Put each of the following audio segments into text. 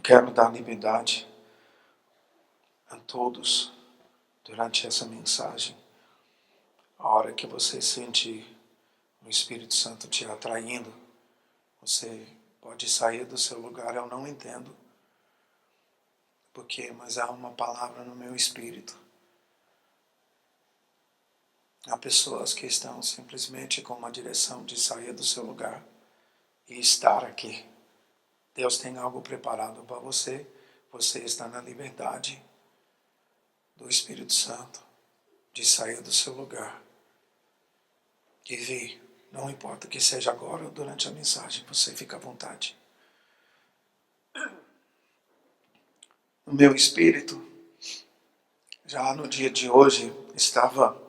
quero dar liberdade a todos durante essa mensagem. A hora que você sente o Espírito Santo te atraindo, você pode sair do seu lugar. Eu não entendo porque, mas há uma palavra no meu espírito. Há pessoas que estão simplesmente com uma direção de sair do seu lugar e estar aqui. Deus tem algo preparado para você. Você está na liberdade do Espírito Santo de sair do seu lugar e vir. Não importa que seja agora ou durante a mensagem, você fica à vontade. No meu espírito, já no dia de hoje, estava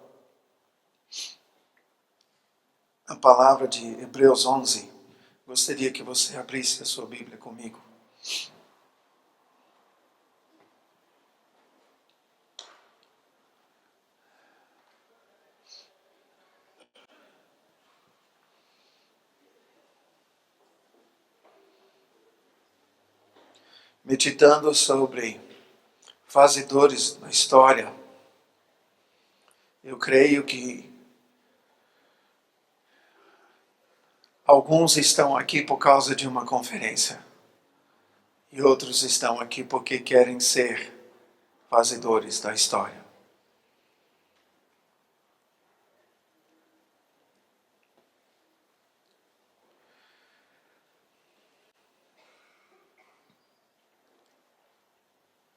a palavra de Hebreus 11. Gostaria que você abrisse a sua Bíblia comigo. Meditando sobre fazedores na história, eu creio que alguns estão aqui por causa de uma conferência e outros estão aqui porque querem ser fazedores da história.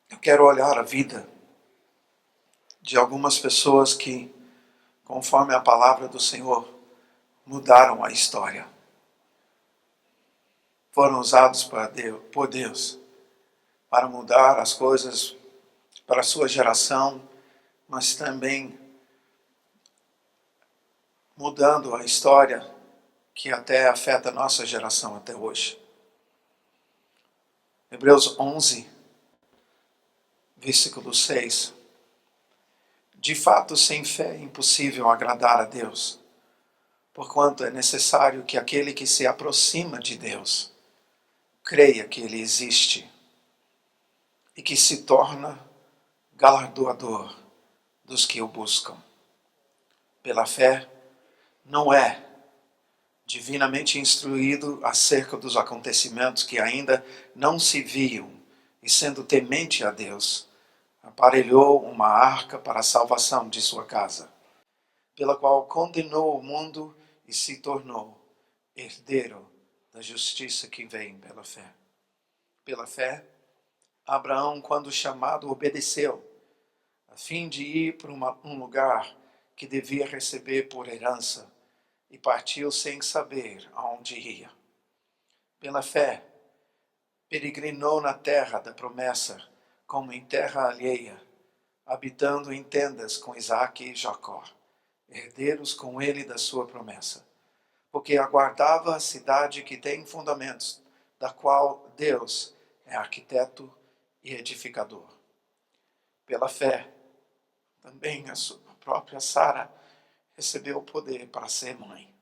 Eu quero olhar a vida de algumas pessoas que, conforme a palavra do Senhor, mudaram a história. Foram usados por Deus para mudar as coisas para a sua geração, mas também mudando a história que até afeta a nossa geração até hoje. Hebreus 11, versículo 6. De fato, sem fé é impossível agradar a Deus, porquanto é necessário que aquele que se aproxima de Deus creia que Ele existe e que se torna galardoador dos que o buscam. Pela fé, Noé, divinamente instruído acerca dos acontecimentos que ainda não se viam, e sendo temente a Deus, aparelhou uma arca para a salvação de sua casa, pela qual condenou o mundo e se tornou herdeiro da justiça que vem pela fé. Pela fé, Abraão, quando chamado, obedeceu, a fim de ir para um lugar que devia receber por herança, e partiu sem saber aonde ia. Pela fé, peregrinou na terra da promessa, como em terra alheia, habitando em tendas com Isaque e Jacó, herdeiros com ele da sua promessa, porque aguardava a cidade que tem fundamentos, da qual Deus é arquiteto e edificador. Pela fé, também a sua própria Sara recebeu o poder para ser mãe,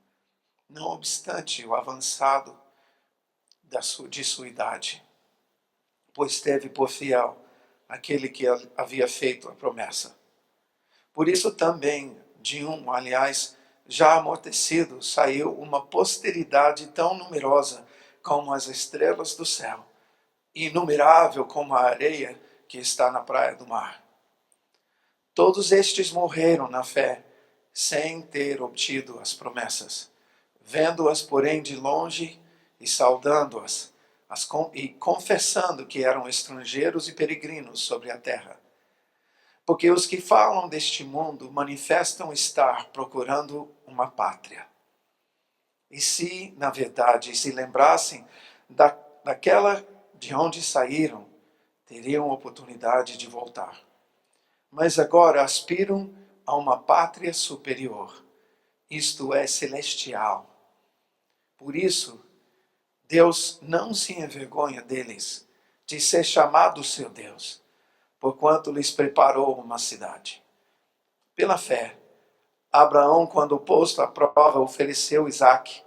não obstante o avançado de sua idade, pois teve por fiel aquele que havia feito a promessa. Por isso também, aliás, já amortecido, saiu uma posteridade tão numerosa como as estrelas do céu, e inumerável como a areia que está na praia do mar. Todos estes morreram na fé, sem ter obtido as promessas, vendo-as, porém, de longe e saudando-as, e confessando que eram estrangeiros e peregrinos sobre a terra. Porque os que falam deste mundo manifestam estar procurando uma pátria. E se, na verdade, se lembrassem daquela de onde saíram, teriam oportunidade de voltar. Mas agora aspiram a uma pátria superior, isto é, celestial. Por isso, Deus não se envergonha deles, de ser chamado seu Deus, porquanto lhes preparou uma cidade. Pela fé, Abraão, quando posto à prova, ofereceu Isaque.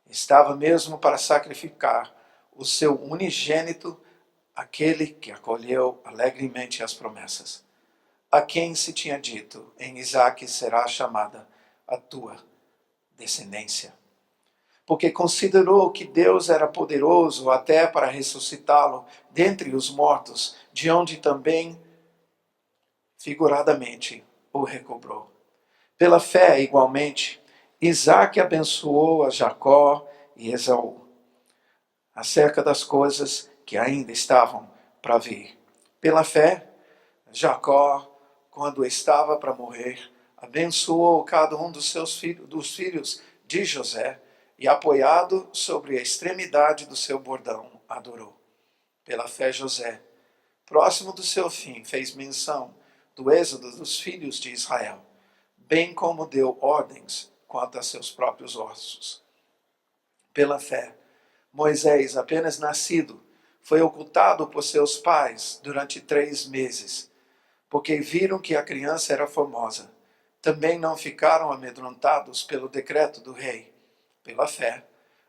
Estava mesmo para sacrificar o seu unigênito aquele que acolheu alegremente as promessas, a quem se tinha dito, em Isaque será chamada a tua descendência. Porque considerou que Deus era poderoso até para ressuscitá-lo dentre os mortos, de onde também, figuradamente, o recobrou. Pela fé, igualmente, Isaque abençoou a Jacó e Esaú, acerca das coisas que ainda estavam para vir. Pela fé, Jacó, quando estava para morrer, abençoou cada um dos filhos de José e, apoiado sobre a extremidade do seu bordão, adorou. Pela fé, José, próximo do seu fim, fez menção do êxodo dos filhos de Israel, bem como deu ordens quanto a seus próprios ossos. Pela fé, Moisés, apenas nascido, foi ocultado por seus pais durante 3 meses, porque viram que a criança era formosa. Também não ficaram amedrontados pelo decreto do rei. Pela fé,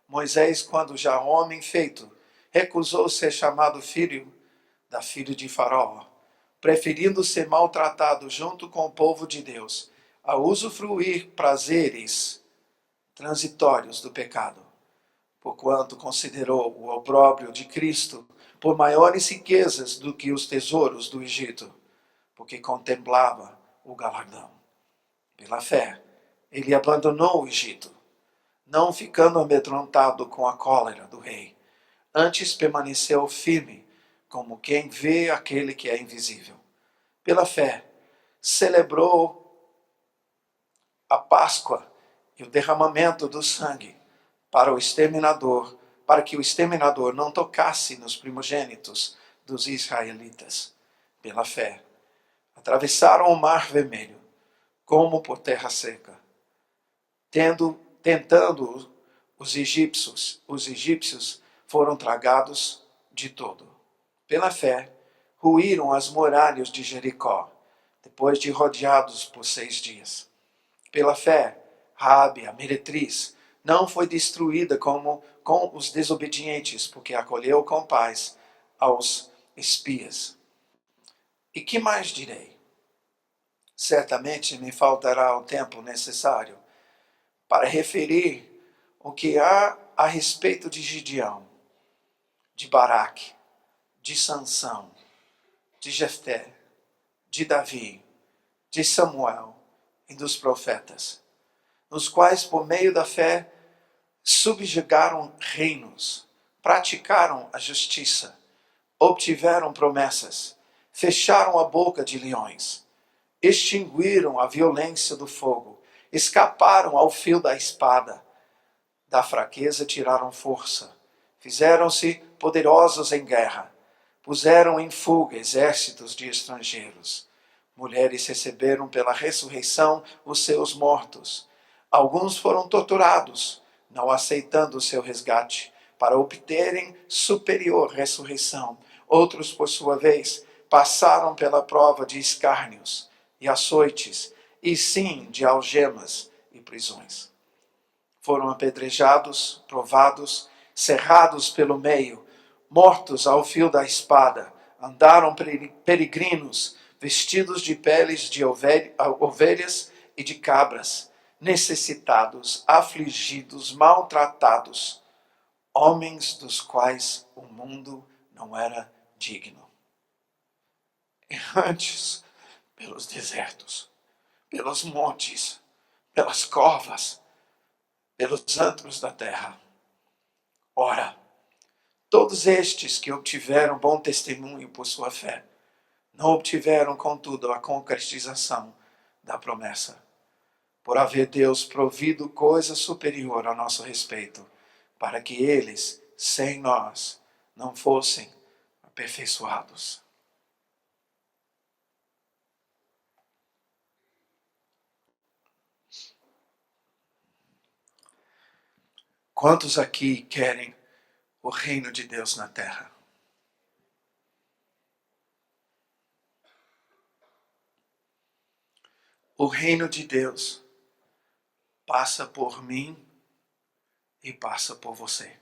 Moisés, quando já homem feito, recusou ser chamado filho da filha de Faraó, preferindo ser maltratado junto com o povo de Deus, a usufruir prazeres transitórios do pecado, porquanto considerou o opróbrio de Cristo por maiores riquezas do que os tesouros do Egito, porque contemplava o galardão. Pela fé, ele abandonou o Egito, não ficando amedrontado com a cólera do rei. Antes permaneceu firme, como quem vê aquele que é invisível. Pela fé, celebrou a Páscoa e o derramamento do sangue para que o exterminador não tocasse nos primogênitos dos israelitas. Pela fé, atravessaram o Mar Vermelho, como por terra seca, tentando os egípcios foram tragados de todo. Pela fé, ruíram as muralhas de Jericó, depois de rodeados por 6 dias. Pela fé, Raabe, a meretriz, não foi destruída com os desobedientes, porque acolheu com paz aos espias. E que mais direi? Certamente me faltará o tempo necessário para referir o que há a respeito de Gideão, de Baraque, de Sansão, de Jefté, de Davi, de Samuel e dos profetas, nos quais, por meio da fé, subjugaram reinos, praticaram a justiça, obtiveram promessas, fecharam a boca de leões, extinguiram a violência do fogo, escaparam ao fio da espada, da fraqueza tiraram força, fizeram-se poderosos em guerra, puseram em fuga exércitos de estrangeiros. Mulheres receberam pela ressurreição os seus mortos. Alguns foram torturados, não aceitando o seu resgate, para obterem superior ressurreição. Outros, por sua vez, passaram pela prova de escárnios e açoites, e sim de algemas e prisões. Foram apedrejados, provados, cerrados pelo meio, mortos ao fio da espada, andaram peregrinos, vestidos de peles de ovelhas e de cabras, necessitados, afligidos, maltratados, homens dos quais o mundo não era digno. Errantes pelos desertos, pelos montes, pelas covas, pelos antros da terra. Ora, todos estes que obtiveram bom testemunho por sua fé, não obtiveram, contudo, a concretização da promessa, por haver Deus provido coisa superior a nosso respeito, para que eles, sem nós, não fossem aperfeiçoados. Quantos aqui querem o reino de Deus na terra? O reino de Deus passa por mim e passa por você.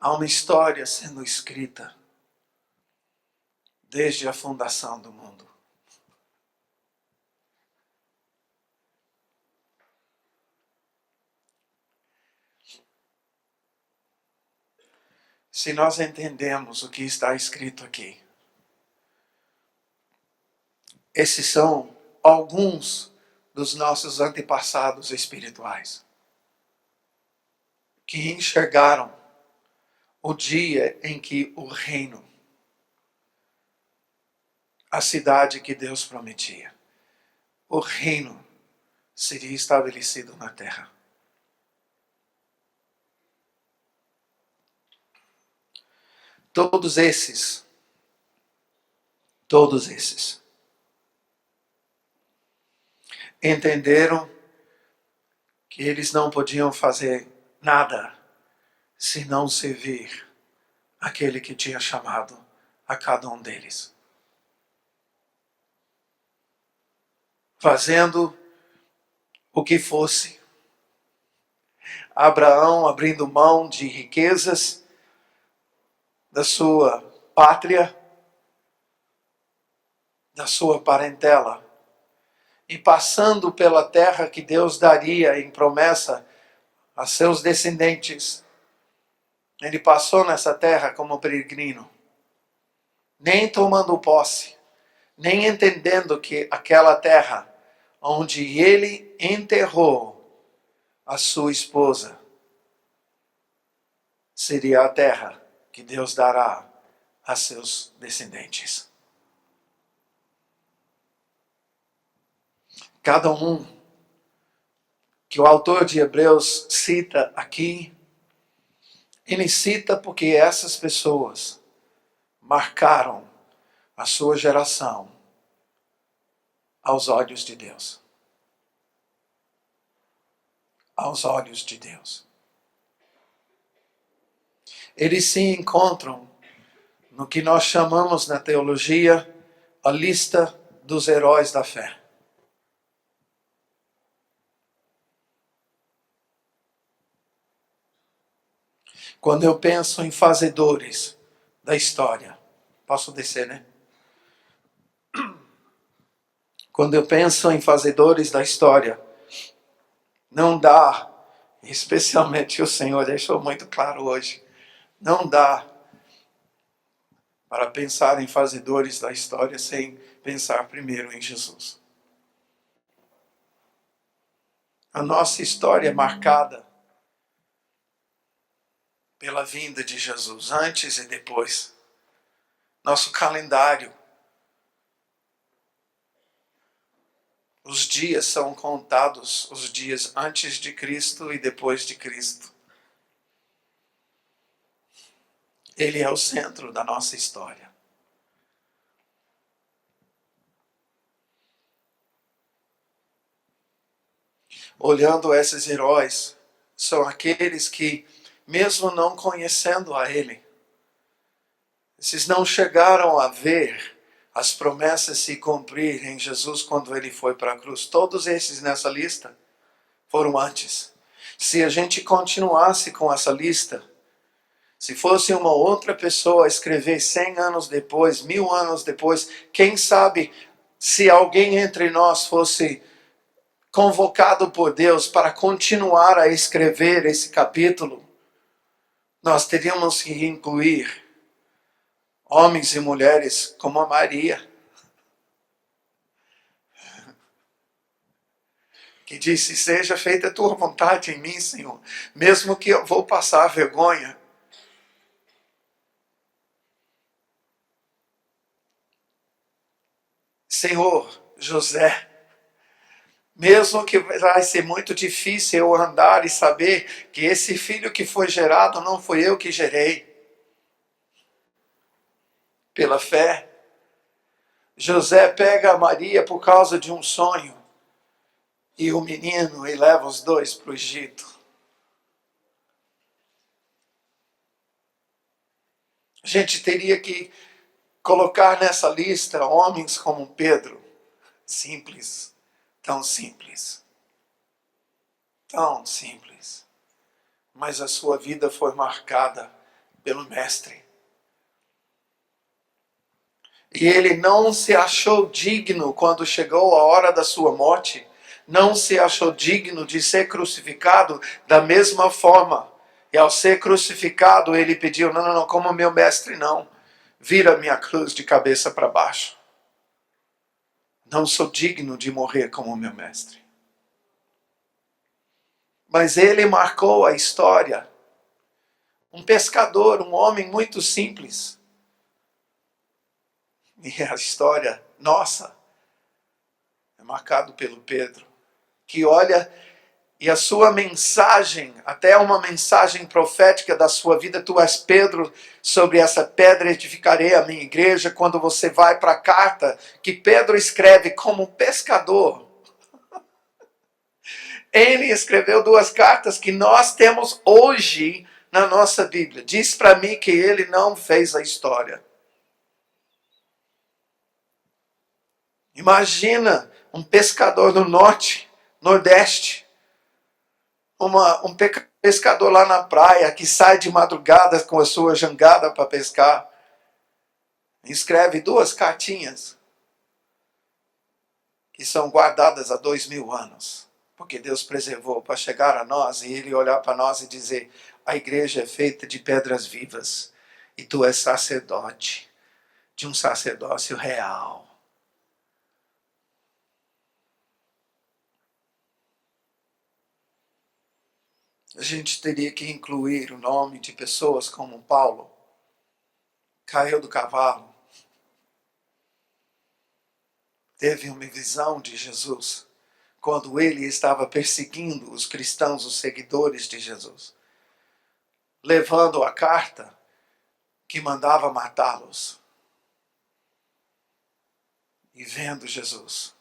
Há uma história sendo escrita desde a fundação do mundo. Se nós entendemos o que está escrito aqui, esses são alguns dos nossos antepassados espirituais que enxergaram o dia em que o reino, a cidade que Deus prometia, o reino seria estabelecido na terra. Todos esses entenderam que eles não podiam fazer nada se não servir aquele que tinha chamado a cada um deles. Fazendo o que fosse. Abraão abrindo mão de riquezas da sua pátria, da sua parentela, e passando pela terra que Deus daria em promessa a seus descendentes. Ele passou nessa terra como peregrino, nem tomando posse, nem entendendo que aquela terra onde ele enterrou a sua esposa seria a terra que Deus dará a seus descendentes. Cada um que o autor de Hebreus cita aqui, ele cita porque essas pessoas marcaram a sua geração aos olhos de Deus. Aos olhos de Deus. Eles se encontram no que nós chamamos na teologia a lista dos heróis da fé. Quando eu penso em fazedores da história, posso descer, né? Quando eu penso em fazedores da história, não dá, especialmente o Senhor deixou muito claro hoje, não dá para pensar em fazedores da história sem pensar primeiro em Jesus. A nossa história é marcada pela vinda de Jesus, antes e depois. Nosso calendário, os dias são contados, os dias antes de Cristo e depois de Cristo. Ele é o centro da nossa história. Olhando esses heróis, são aqueles que, mesmo não conhecendo a Ele, esses não chegaram a ver as promessas se cumprir em Jesus quando Ele foi para a cruz. Todos esses nessa lista foram antes. Se a gente continuasse com essa lista, se fosse uma outra pessoa escrever 100 anos depois, 1000 anos depois, quem sabe se alguém entre nós fosse convocado por Deus para continuar a escrever esse capítulo, nós teríamos que incluir homens e mulheres como a Maria, que disse: seja feita a tua vontade em mim, Senhor, mesmo que eu vou passar vergonha. Senhor, José, mesmo que vai ser muito difícil eu andar e saber que esse filho que foi gerado não foi eu que gerei. Pela fé, José pega a Maria por causa de um sonho e o menino e leva os dois para o Egito. A gente teria que colocar nessa lista homens como Pedro, simples, tão simples, tão simples, mas a sua vida foi marcada pelo Mestre. E ele não se achou digno quando chegou a hora da sua morte, não se achou digno de ser crucificado da mesma forma. E ao ser crucificado, ele pediu: não, não, não, como meu mestre não. Vira minha cruz de cabeça para baixo. Não sou digno de morrer como meu mestre. Mas ele marcou a história. Um pescador, um homem muito simples. E a história nossa é marcado pelo Pedro, que olha e a sua mensagem, até uma mensagem profética da sua vida: tu és Pedro, sobre essa pedra edificarei a minha igreja. Quando você vai para a carta que Pedro escreve como pescador, ele escreveu 2 cartas que nós temos hoje na nossa Bíblia. Diz para mim que ele não fez a história. Imagina um pescador do norte, nordeste, um pescador lá na praia que sai de madrugada com a sua jangada para pescar. Escreve 2 cartinhas que são guardadas há 2000 anos. Porque Deus preservou para chegar a nós e ele olhar para nós e dizer: a igreja é feita de pedras vivas e tu és sacerdote de um sacerdócio real. A gente teria que incluir o nome de pessoas como Paulo, caiu do cavalo, teve uma visão de Jesus quando ele estava perseguindo os cristãos, os seguidores de Jesus, levando a carta que mandava matá-los. E vendo Jesus,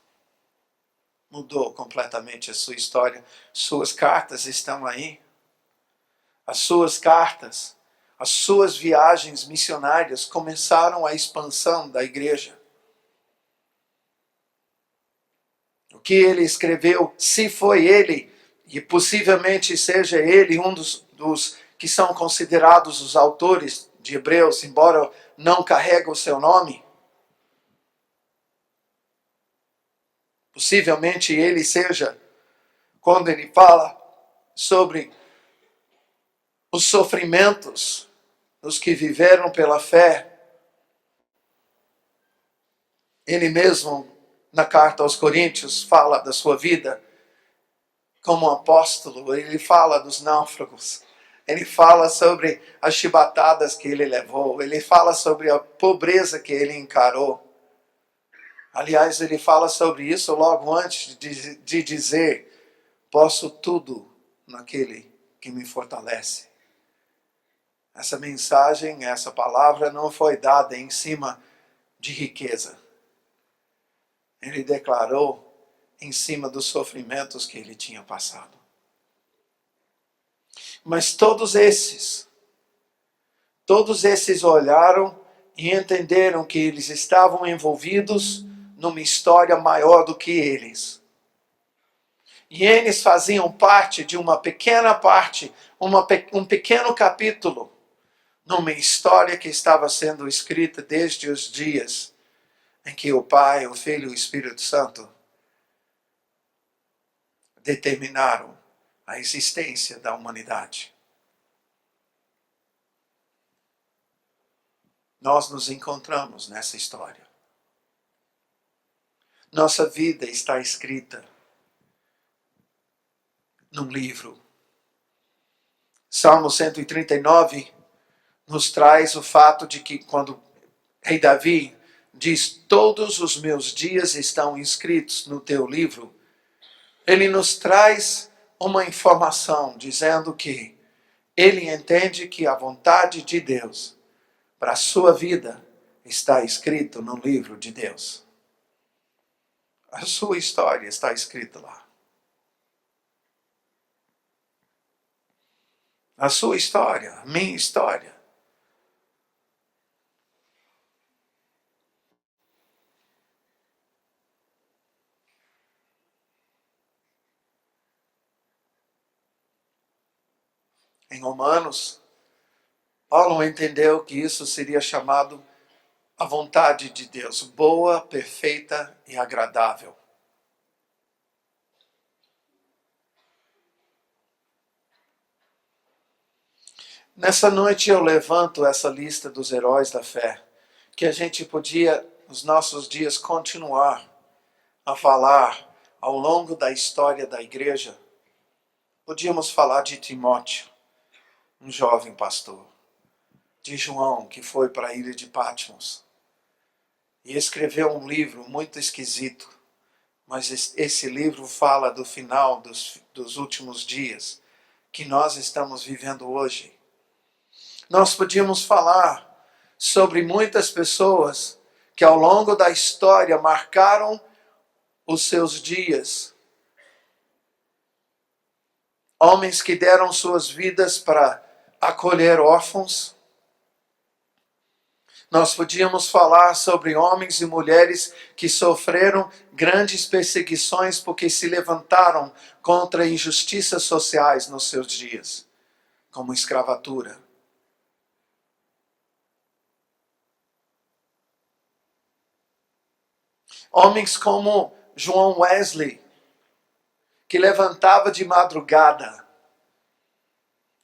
mudou completamente a sua história. Suas cartas estão aí. As suas cartas, as suas viagens missionárias começaram a expansão da igreja. O que ele escreveu, se foi ele, e possivelmente seja ele um dos que são considerados os autores de Hebreus, embora não carregue o seu nome, possivelmente ele seja, quando ele fala sobre os sofrimentos dos que viveram pela fé, ele mesmo, na carta aos Coríntios, fala da sua vida como apóstolo, ele fala dos náufragos, ele fala sobre as chibatadas que ele levou, ele fala sobre a pobreza que ele encarou. Aliás, ele fala sobre isso logo antes de dizer: posso tudo naquele que me fortalece. Essa mensagem, essa palavra não foi dada em cima de riqueza. Ele declarou em cima dos sofrimentos que ele tinha passado. Mas todos esses olharam e entenderam que eles estavam envolvidos numa história maior do que eles. E eles faziam parte de uma pequena parte, um pequeno capítulo, numa história que estava sendo escrita desde os dias em que o Pai, o Filho e o Espírito Santo determinaram a existência da humanidade. Nós nos encontramos nessa história. Nossa vida está escrita num livro. Salmo 139 nos traz o fato de que quando rei Davi diz: todos os meus dias estão inscritos no teu livro, ele nos traz uma informação dizendo que ele entende que a vontade de Deus para a sua vida está escrito no livro de Deus. A sua história está escrita lá. A sua história, a minha história. Em Romanos, Paulo entendeu que isso seria chamado a vontade de Deus, boa, perfeita e agradável. Nessa noite eu levanto essa lista dos heróis da fé, que a gente podia, nos nossos dias, continuar a falar ao longo da história da igreja. Podíamos falar de Timóteo, um jovem pastor, de João, que foi para a ilha de Patmos e escreveu um livro muito esquisito, mas esse livro fala do final dos últimos dias que nós estamos vivendo hoje. Nós podíamos falar sobre muitas pessoas que ao longo da história marcaram os seus dias. Homens que deram suas vidas para acolher órfãos. Nós podíamos falar sobre homens e mulheres que sofreram grandes perseguições porque se levantaram contra injustiças sociais nos seus dias, como escravatura. Homens como João Wesley, que levantava de madrugada.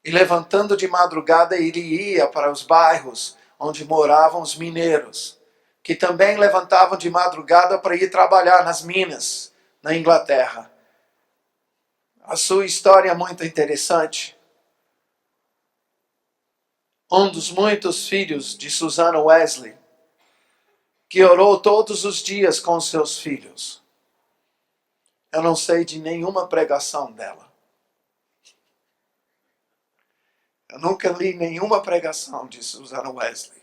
E levantando de madrugada, ele ia para os bairros onde moravam os mineiros, que também levantavam de madrugada para ir trabalhar nas minas, na Inglaterra. A sua história é muito interessante. Um dos muitos filhos de Susanna Wesley, que orou todos os dias com seus filhos. Eu não sei de nenhuma pregação dela. Eu nunca li nenhuma pregação de Susanna Wesley.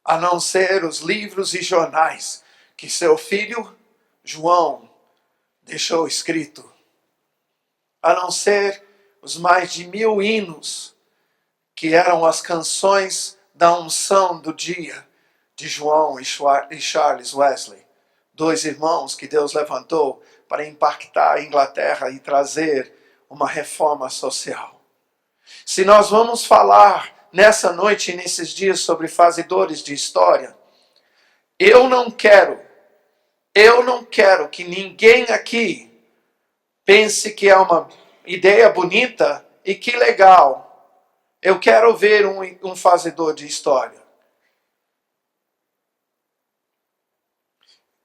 A não ser os livros e jornais que seu filho, João, deixou escrito. A não ser os mais de 1000 hinos, que eram as canções da unção do dia de João e Charles Wesley, dois irmãos que Deus levantou para impactar a Inglaterra e trazer uma reforma social. Se nós vamos falar nessa noite e nesses dias sobre fazedores de história, eu não quero que ninguém aqui pense que é uma ideia bonita e que legal. Eu quero ver um fazedor de história.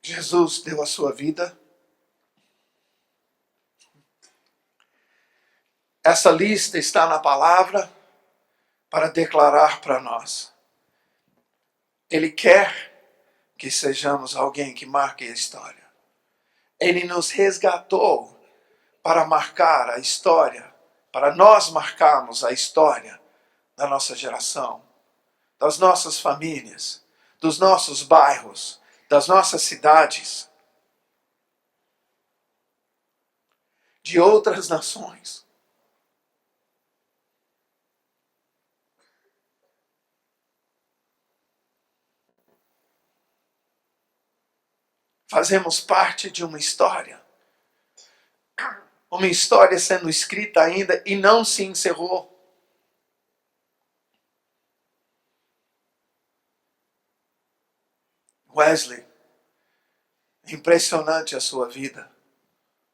Jesus deu a sua vida. Essa lista está na palavra para declarar para nós. Ele quer que sejamos alguém que marque a história. Ele nos resgatou para marcar a história, para nós marcarmos a história da nossa geração, das nossas famílias, dos nossos bairros, das nossas cidades, de outras nações. Fazemos parte de uma história sendo escrita ainda e não se encerrou. Wesley, impressionante a sua vida.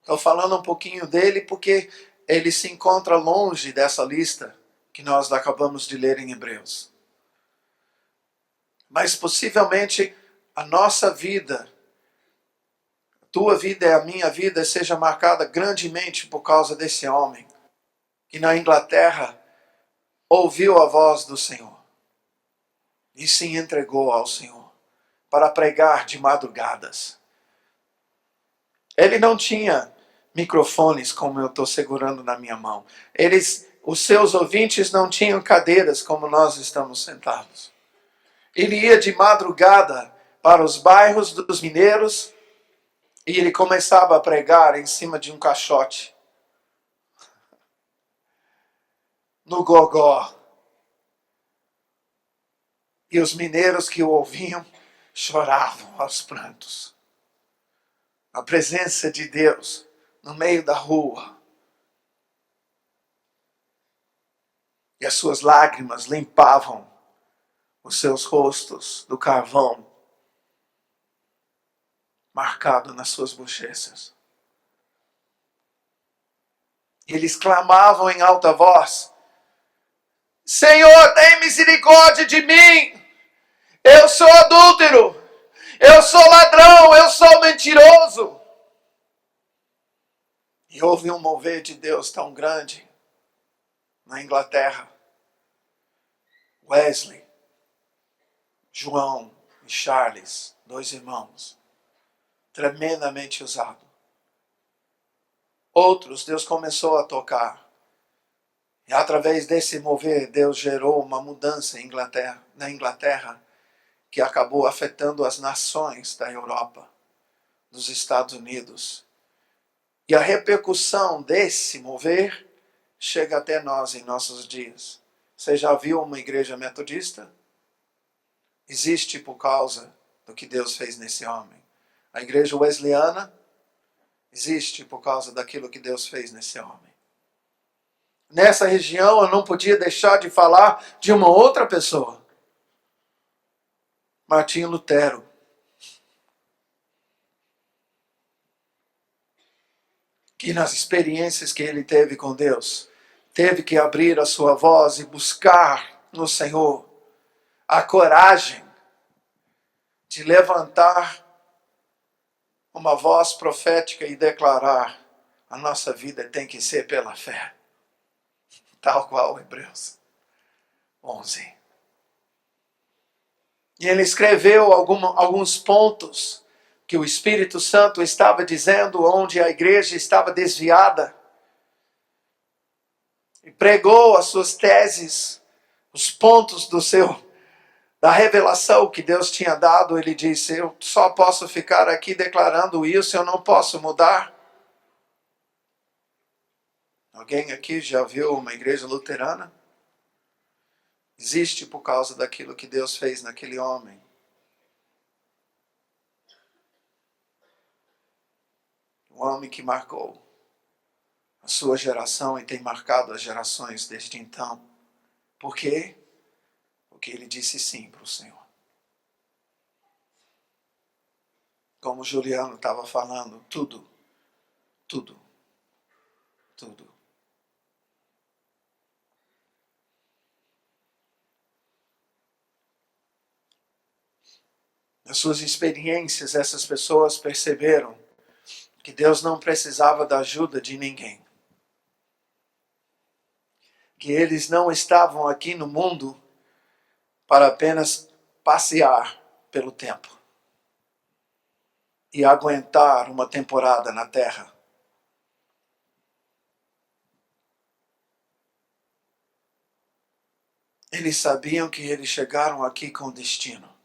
Estou falando um pouquinho dele porque ele se encontra longe dessa lista que nós acabamos de ler em Hebreus. Mas possivelmente a nossa vida, a tua vida e a minha vida, seja marcada grandemente por causa desse homem que na Inglaterra ouviu a voz do Senhor e se entregou ao Senhor para pregar de madrugadas. Ele não tinha microfones como eu estou segurando na minha mão. Os seus ouvintes não tinham cadeiras como nós estamos sentados. Ele ia de madrugada para os bairros dos mineiros e ele começava a pregar em cima de um caixote. No gogó. E os mineiros que o ouviam choravam aos prantos. A presença de Deus no meio da rua. E as suas lágrimas limpavam os seus rostos do carvão marcado nas suas bochechas. E eles clamavam em alta voz: Senhor, tem misericórdia de mim! Eu sou adúltero! Eu sou ladrão! Eu sou mentiroso! E houve um mover de Deus tão grande na Inglaterra. Wesley, João e Charles, 2 irmãos, tremendamente usados. Outros, Deus começou a tocar. E através desse mover, Deus gerou uma mudança na Inglaterra, que acabou afetando as nações da Europa, dos Estados Unidos. E a repercussão desse mover chega até nós em nossos dias. Você já viu uma igreja metodista? Existe por causa do que Deus fez nesse homem. A igreja wesleyana existe por causa daquilo que Deus fez nesse homem. Nessa região eu não podia deixar de falar de uma outra pessoa. Martinho Lutero. Que nas experiências que ele teve com Deus, teve que abrir a sua voz e buscar no Senhor a coragem de levantar uma voz profética e declarar: a nossa vida tem que ser pela fé. Tal qual Hebreus 11. E ele escreveu alguns pontos que o Espírito Santo estava dizendo onde a igreja estava desviada. E pregou as suas teses, os pontos da revelação que Deus tinha dado. Ele disse: eu só posso ficar aqui declarando isso, eu não posso mudar. Alguém aqui já viu uma igreja luterana? Existe por causa daquilo que Deus fez naquele homem. Um homem que marcou a sua geração e tem marcado as gerações desde então. Por quê? Porque ele disse sim para o Senhor. Como o Juliano estava falando, tudo. Nas suas experiências, essas pessoas perceberam que Deus não precisava da ajuda de ninguém. Que eles não estavam aqui no mundo para apenas passear pelo tempo e aguentar uma temporada na terra. Eles sabiam que eles chegaram aqui com destino.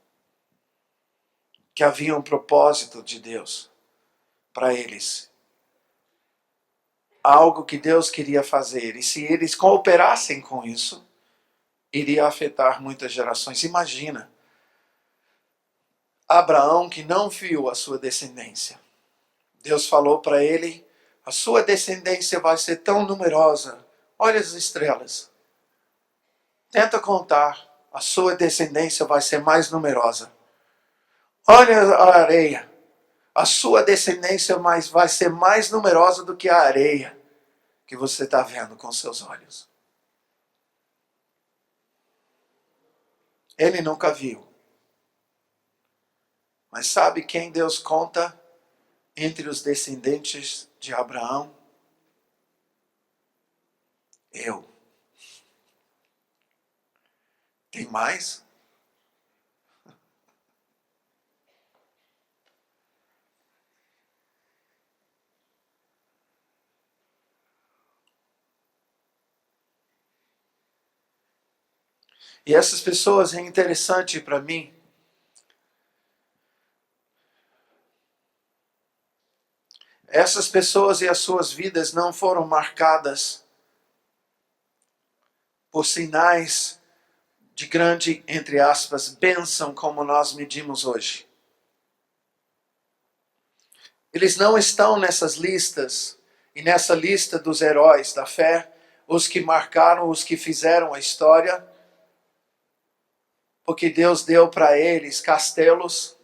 Que havia um propósito de Deus para eles. Algo que Deus queria fazer. E se eles cooperassem com isso, iria afetar muitas gerações. Imagina, Abraão que não viu a sua descendência. Deus falou para ele: a sua descendência vai ser tão numerosa. Olha as estrelas. Tenta contar. A sua descendência vai ser mais numerosa. Olha a areia. A sua descendência vai ser mais numerosa do que a areia que você está vendo com seus olhos. Ele nunca viu. Mas sabe quem Deus conta entre os descendentes de Abraão? Eu. Tem mais? E essas pessoas, é interessante para mim, essas pessoas e as suas vidas não foram marcadas por sinais de grande, entre aspas, bênção como nós medimos hoje. Eles não estão nessas listas, e nessa lista dos heróis da fé, os que marcaram, os que fizeram a história, porque Deus deu para eles castelos,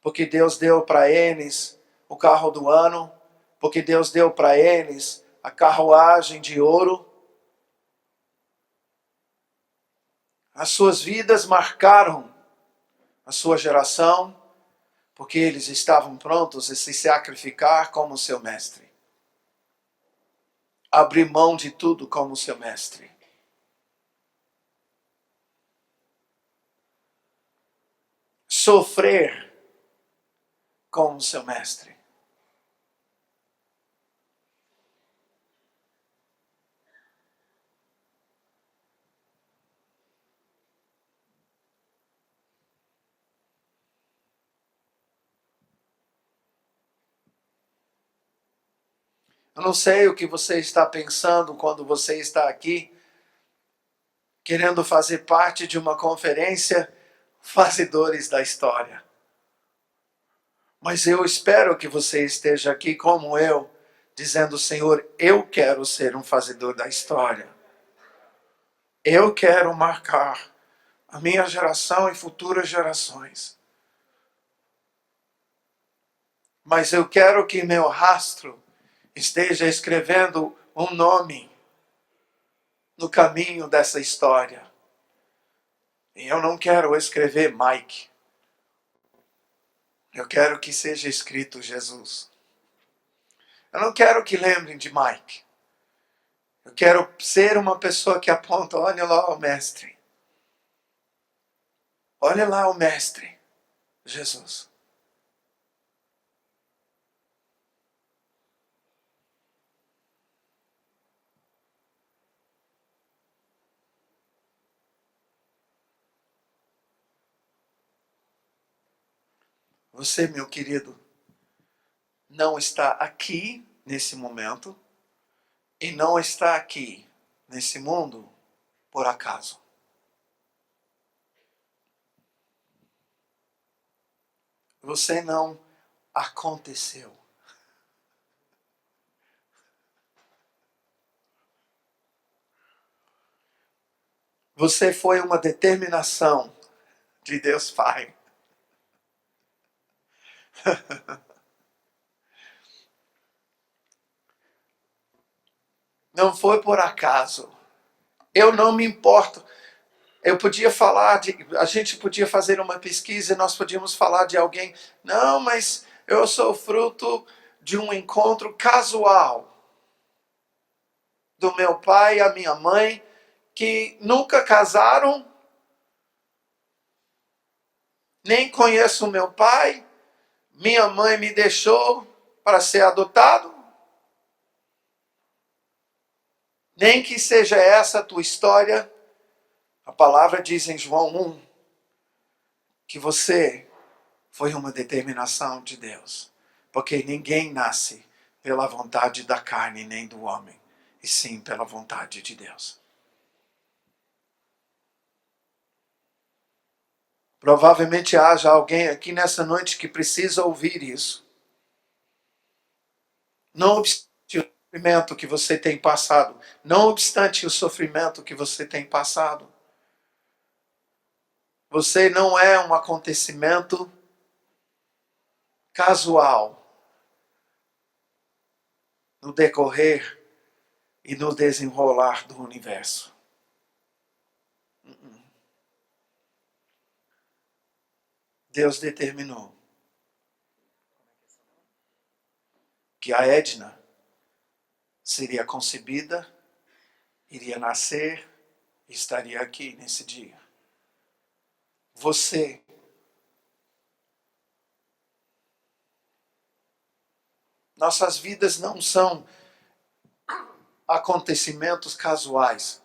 porque Deus deu para eles o carro do ano, porque Deus deu para eles a carruagem de ouro. As suas vidas marcaram a sua geração, porque eles estavam prontos a se sacrificar como seu mestre. Abrir mão de tudo como seu mestre. Sofrer como seu mestre. Eu não sei o que você está pensando quando você está aqui, querendo fazer parte de uma conferência Fazedores da História. Mas eu espero que você esteja aqui como eu, dizendo: Senhor, eu quero ser um fazedor da história. Eu quero marcar a minha geração e futuras gerações. Mas eu quero que meu rastro esteja escrevendo um nome no caminho dessa história. E eu não quero escrever Mike. Eu quero que seja escrito Jesus. Eu não quero que lembrem de Mike. Eu quero ser uma pessoa que aponta: olha lá o mestre. Olha lá o mestre, Jesus. Você, meu querido, não está aqui nesse momento e não está aqui nesse mundo por acaso. Você não aconteceu. Você foi uma determinação de Deus Pai. Não foi por acaso. Eu não me importo. Eu podia falar a gente podia fazer uma pesquisa e nós podíamos falar de alguém. Não, mas eu sou fruto de um encontro casual do meu pai e a minha mãe, que nunca casaram, nem conheço o meu pai, minha mãe me deixou para ser adotado. Nem que seja essa a tua história, a palavra diz em João 1 que você foi uma determinação de Deus. Porque ninguém nasce pela vontade da carne nem do homem, e sim pela vontade de Deus. Provavelmente haja alguém aqui nessa noite que precisa ouvir isso. Não obstante o sofrimento que você tem passado, não obstante o sofrimento que você tem passado, você não é um acontecimento casual no decorrer e no desenrolar do universo. Deus determinou que a Edna seria concebida, iria nascer e estaria aqui nesse dia. Você nossas vidas não são acontecimentos casuais.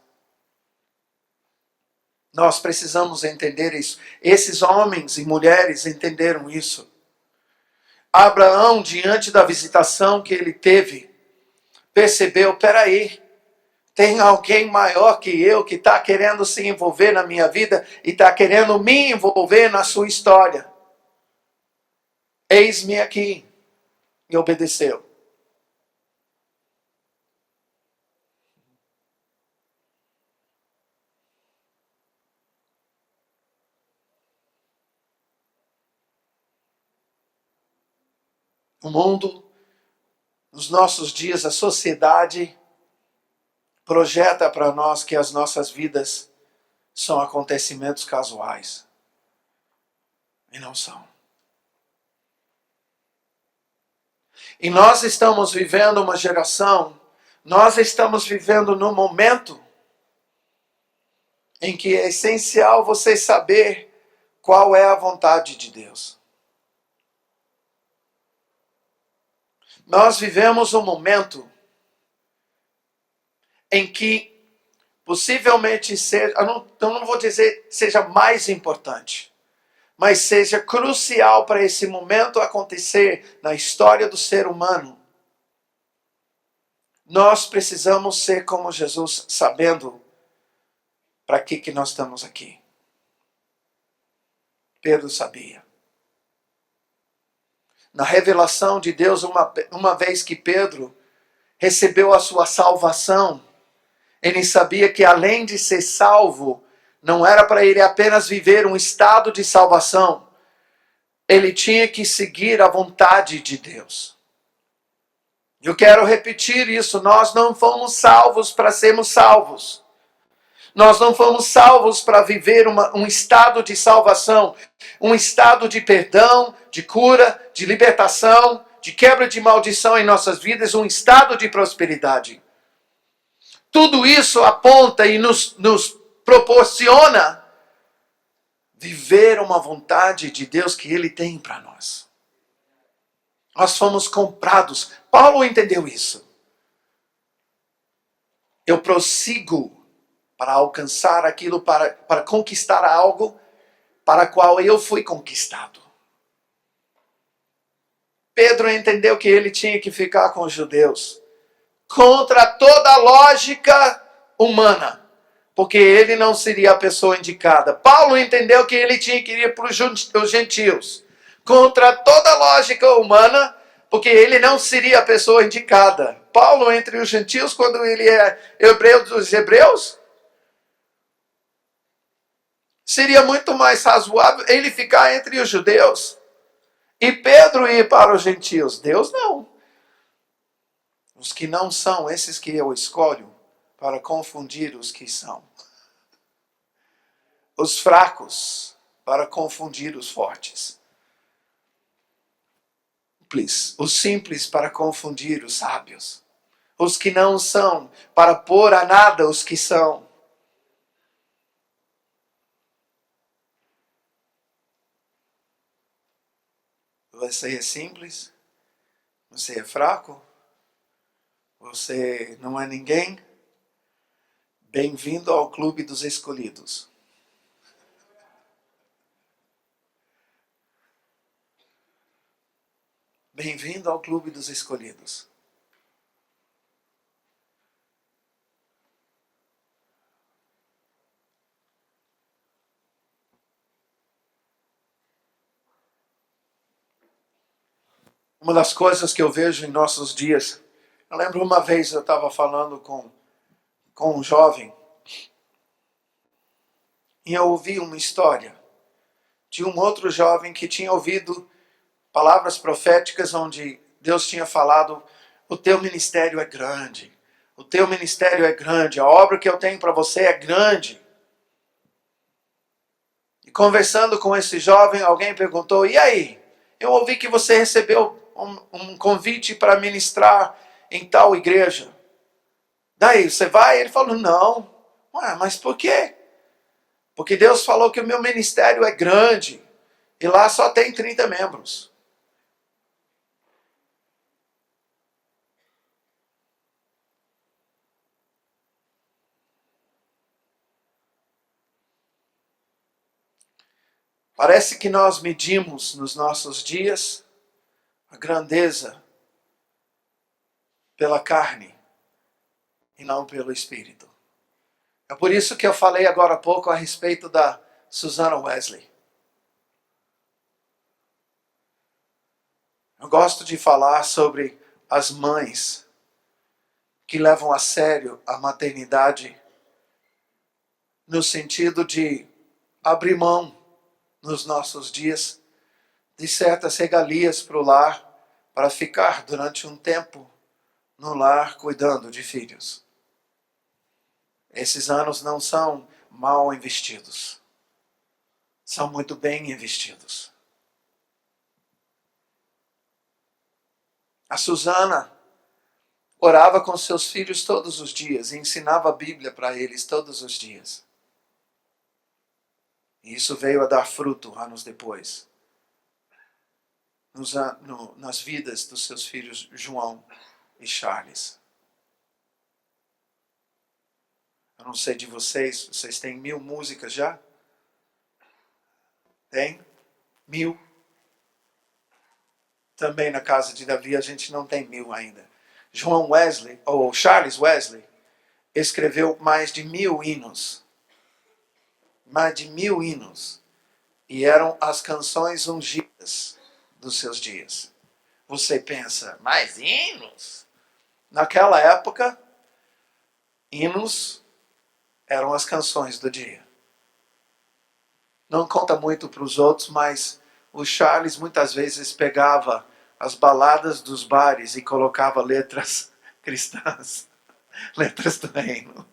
Nós precisamos entender isso. Esses homens e mulheres entenderam isso. Abraão, diante da visitação que ele teve, percebeu: peraí, tem alguém maior que eu que está querendo se envolver na minha vida e está querendo me envolver na sua história. Eis-me aqui. E obedeceu. O mundo, nos nossos dias, a sociedade projeta para nós que as nossas vidas são acontecimentos casuais. E não são. E nós estamos vivendo uma geração, nós estamos vivendo num momento em que é essencial você saber qual é a vontade de Deus. Nós vivemos um momento em que possivelmente seja, eu não vou dizer seja mais importante, mas seja crucial para esse momento acontecer na história do ser humano. Nós precisamos ser como Jesus, sabendo para que nós estamos aqui. Pedro sabia. Na revelação de Deus, uma vez que Pedro recebeu a sua salvação, ele sabia que além de ser salvo, não era para ele apenas viver um estado de salvação. Ele tinha que seguir a vontade de Deus. Eu quero repetir isso. Nós não fomos salvos para sermos salvos. Nós não fomos salvos para viver um estado de salvação, um estado de perdão, de cura, de libertação, de quebra de maldição em nossas vidas, um estado de prosperidade. Tudo isso aponta e nos proporciona viver uma vontade de Deus que Ele tem para nós. Nós fomos comprados. Paulo entendeu isso. Eu prossigo para alcançar aquilo, para conquistar algo para o qual eu fui conquistado. Pedro entendeu que ele tinha que ficar com os judeus contra toda a lógica humana, porque ele não seria a pessoa indicada. Paulo entendeu que ele tinha que ir para os gentios contra toda a lógica humana, porque ele não seria a pessoa indicada. Paulo, entre os gentios, quando ele é hebreu dos hebreus, seria muito mais razoável ele ficar entre os judeus e Pedro ir para os gentios. Deus não. Os que não são, esses que eu escolho para confundir os que são. Os fracos para confundir os fortes. Os simples para confundir os sábios. Os que não são para pôr a nada os que são. Você é simples? Você é fraco? Você não é ninguém? Bem-vindo ao clube dos escolhidos. Bem-vindo ao clube dos escolhidos. Uma das coisas que eu vejo em nossos dias, eu lembro uma vez eu estava falando com um jovem e eu ouvi uma história de um outro jovem que tinha ouvido palavras proféticas onde Deus tinha falado: o teu ministério é grande, o teu ministério é grande, a obra que eu tenho para você é grande. E conversando com esse jovem, alguém perguntou: e aí? Eu ouvi que você recebeu um convite para ministrar em tal igreja. Daí, você vai? Ele falou: não. Ué, mas por quê? Porque Deus falou que o meu ministério é grande e lá só tem 30 membros. Parece que nós medimos nos nossos dias a grandeza pela carne e não pelo espírito. É por isso que eu falei agora há pouco a respeito da Susanna Wesley. Eu gosto de falar sobre as mães que levam a sério a maternidade no sentido de abrir mão nos nossos dias de certas regalias para o lar, para ficar durante um tempo no lar cuidando de filhos. Esses anos não são mal investidos. São muito bem investidos. A Susana orava com seus filhos todos os dias e ensinava a Bíblia para eles todos os dias. E isso veio a dar fruto anos depois. Nas vidas dos seus filhos João e Charles. Eu não sei de vocês, vocês têm 1000 músicas já? Tem? 1000? Também na casa de Davi a gente não tem 1000 ainda. João Wesley, ou Charles Wesley, escreveu mais de 1000 hinos. Mais de 1000 hinos. E eram as canções ungidas dos seus dias. Você pensa, mais hinos? Naquela época, hinos eram as canções do dia. Não conta muito para os outros, mas o Charles muitas vezes pegava as baladas dos bares e colocava letras cristãs. Letras do reino.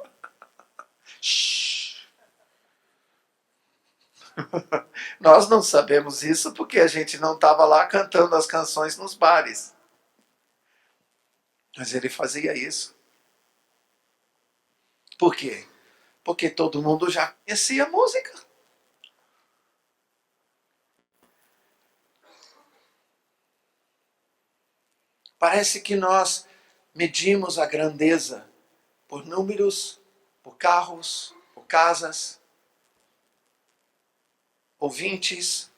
Nós não sabemos isso porque a gente não estava lá cantando as canções nos bares. Mas ele fazia isso. Por quê? Porque todo mundo já conhecia a música. Parece que nós medimos a grandeza por números, por carros, por casas, ouvintes,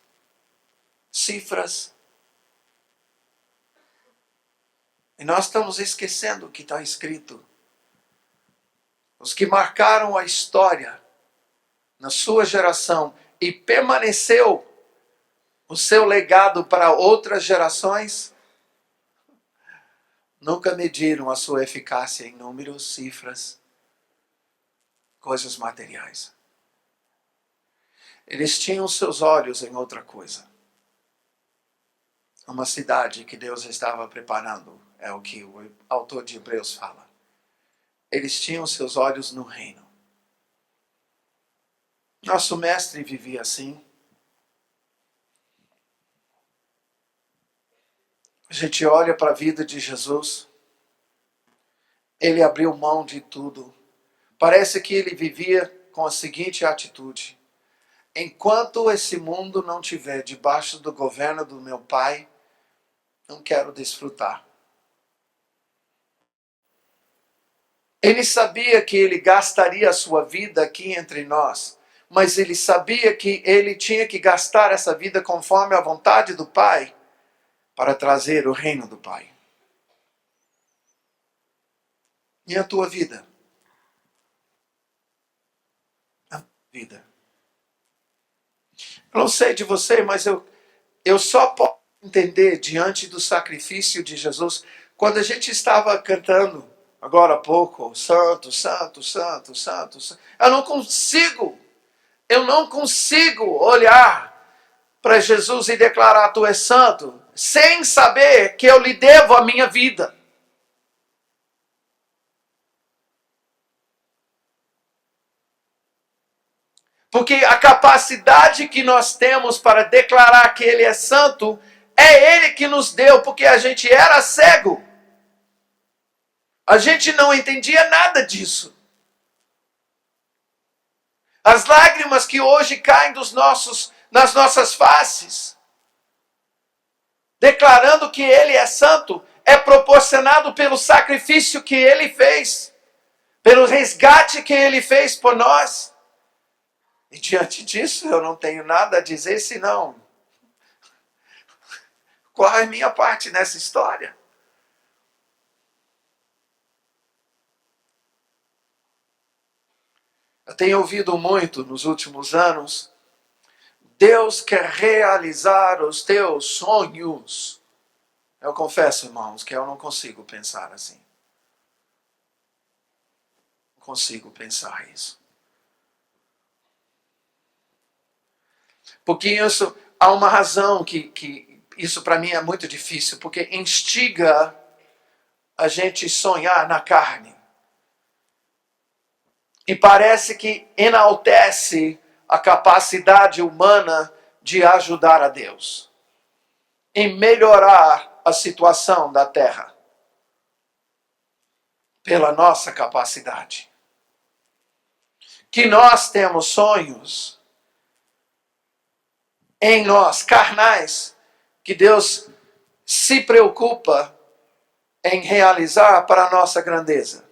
cifras. E nós estamos esquecendo o que está escrito. Os que marcaram a história na sua geração e permaneceu o seu legado para outras gerações, nunca mediram a sua eficácia em números, cifras, coisas materiais. Eles tinham seus olhos em outra coisa. Uma cidade que Deus estava preparando, é o que o autor de Hebreus fala. Eles tinham seus olhos no reino. Nosso mestre vivia assim. A gente olha para a vida de Jesus. Ele abriu mão de tudo. Parece que ele vivia com a seguinte atitude: enquanto esse mundo não estiver debaixo do governo do meu Pai, não quero desfrutar. Ele sabia que ele gastaria a sua vida aqui entre nós, mas ele sabia que ele tinha que gastar essa vida conforme a vontade do Pai para trazer o reino do Pai. E a tua vida? A tua vida. Eu não sei de você, mas eu só posso entender diante do sacrifício de Jesus quando a gente estava cantando agora há pouco, santo, santo, santo, santo, santo. Eu não consigo olhar para Jesus e declarar: tu és santo, sem saber que eu lhe devo a minha vida. Porque a capacidade que nós temos para declarar que Ele é santo, é Ele que nos deu, porque a gente era cego. A gente não entendia nada disso. As lágrimas que hoje caem nas nossas faces, declarando que Ele é santo, é proporcionado pelo sacrifício que Ele fez, pelo resgate que Ele fez por nós. E diante disso, eu não tenho nada a dizer senão: qual é a minha parte nessa história? Eu tenho ouvido muito nos últimos anos: Deus quer realizar os teus sonhos. Eu confesso, irmãos, que eu não consigo pensar assim. Não consigo pensar isso. Porque isso, há uma razão que isso para mim é muito difícil, porque instiga a gente sonhar na carne. E parece que enaltece a capacidade humana de ajudar a Deus em melhorar a situação da terra pela nossa capacidade. Que nós temos sonhos em nós, carnais, que Deus se preocupa em realizar para a nossa grandeza.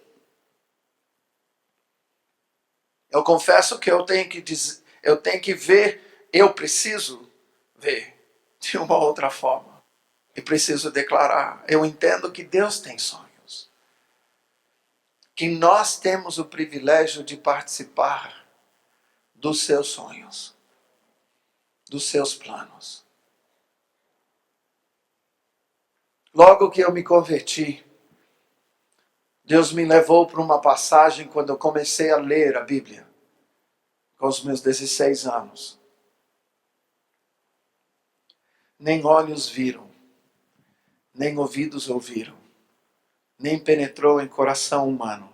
Eu confesso que eu tenho que ver, eu preciso ver de uma outra forma. E preciso declarar, eu entendo que Deus tem sonhos. Que nós temos o privilégio de participar dos seus sonhos, dos seus planos. Logo que eu me converti, Deus me levou para uma passagem quando eu comecei a ler a Bíblia, com os meus 16 anos. Nem olhos viram, nem ouvidos ouviram, nem penetrou em coração humano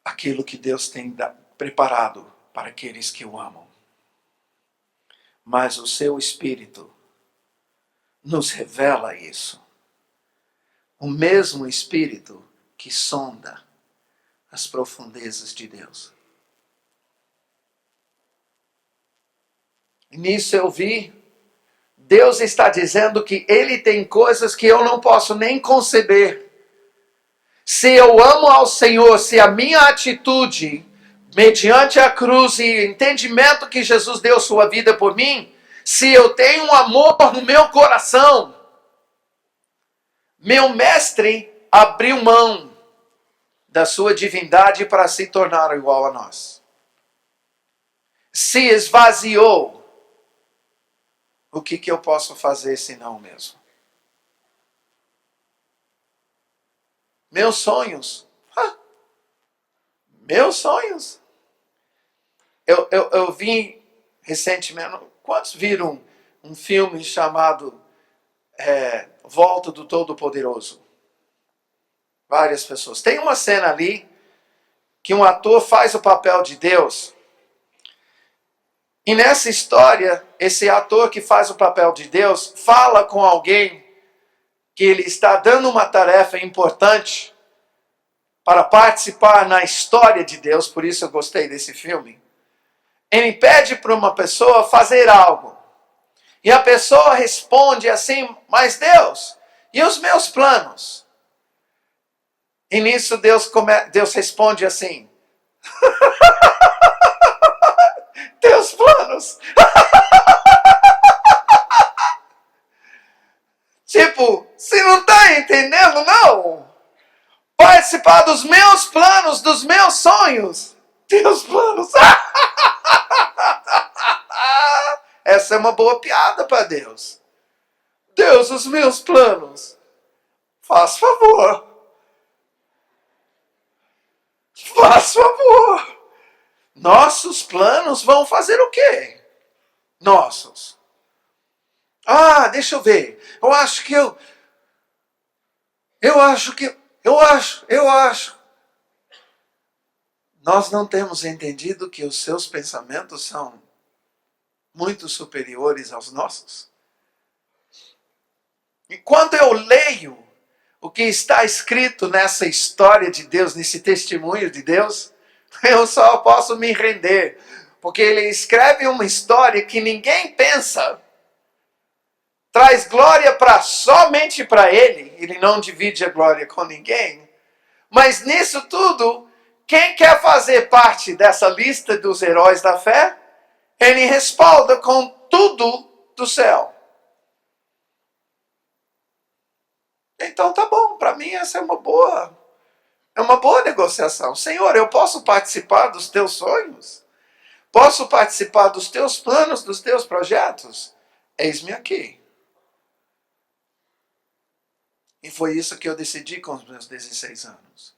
aquilo que Deus tem preparado para aqueles que o amam. Mas o seu Espírito nos revela isso. O mesmo Espírito que sonda as profundezas de Deus. E nisso eu vi, Deus está dizendo que Ele tem coisas que eu não posso nem conceber. Se eu amo ao Senhor, se a minha atitude, mediante a cruz e entendimento que Jesus deu sua vida por mim, se eu tenho um amor no meu coração, meu mestre abriu mão da sua divindade para se tornar igual a nós. Se esvaziou. O que eu posso fazer senão mesmo? Meus sonhos. Meus sonhos. Eu vi recentemente, quantos viram um filme chamado Volta do Todo-Poderoso? Várias pessoas. Tem uma cena ali que um ator faz o papel de Deus. E nessa história, esse ator que faz o papel de Deus fala com alguém que ele está dando uma tarefa importante para participar na história de Deus, por isso eu gostei desse filme. Ele pede para uma pessoa fazer algo. E a pessoa responde assim, mas Deus, e os meus planos? E nisso Deus responde assim, teus planos? Tipo, você não está entendendo, não? Participar dos meus planos, dos meus sonhos. Teus planos. Essa é uma boa piada para Deus. Deus, os meus planos. Faz favor. Faz favor. Nossos planos vão fazer o quê? Nossos. Deixa eu ver. Eu acho. Nós não temos entendido que os seus pensamentos são muito superiores aos nossos. Enquanto eu leio o que está escrito nessa história de Deus, nesse testemunho de Deus, eu só posso me render. Porque ele escreve uma história que ninguém pensa. Traz glória somente para ele. Ele não divide a glória com ninguém. Mas nisso tudo, quem quer fazer parte dessa lista dos heróis da fé, ele respalda com tudo do céu. Então tá bom, para mim essa é uma boa negociação. Senhor, eu posso participar dos teus sonhos? Posso participar dos teus planos, dos teus projetos? Eis-me aqui. E foi isso que eu decidi com os meus 16 anos.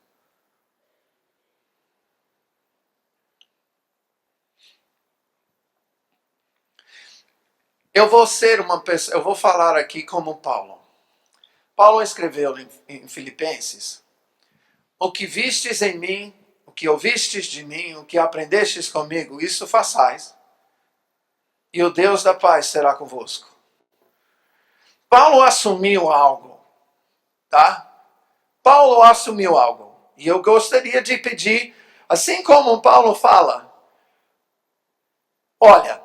Eu vou ser uma pessoa, eu vou falar aqui como Paulo. Paulo escreveu em Filipenses: o que vistes em mim, o que ouvistes de mim, o que aprendestes comigo, isso façais, e o Deus da paz será convosco. Paulo assumiu algo, tá? Paulo assumiu algo. E eu gostaria de pedir, assim como Paulo fala, olha,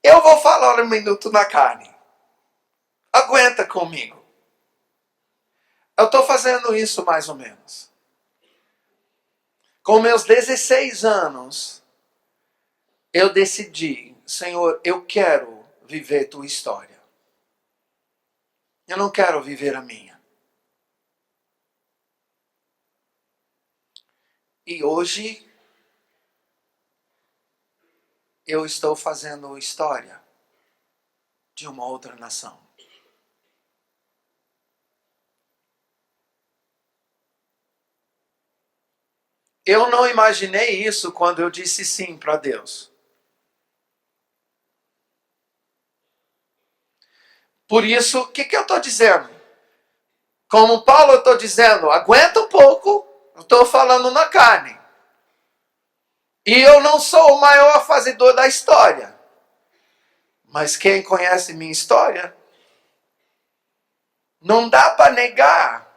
eu vou falar um minuto na carne. Aguenta comigo. Eu estou fazendo isso mais ou menos. Com meus 16 anos, eu decidi, Senhor, eu quero viver tua história. Eu não quero viver a minha. E hoje, eu estou fazendo história de uma outra nação. Eu não imaginei isso quando eu disse sim para Deus. Por isso, o que eu estou dizendo? Como Paulo, eu estou dizendo, aguenta um pouco, eu estou falando na carne. E eu não sou o maior fazedor da história. Mas quem conhece minha história, não dá para negar.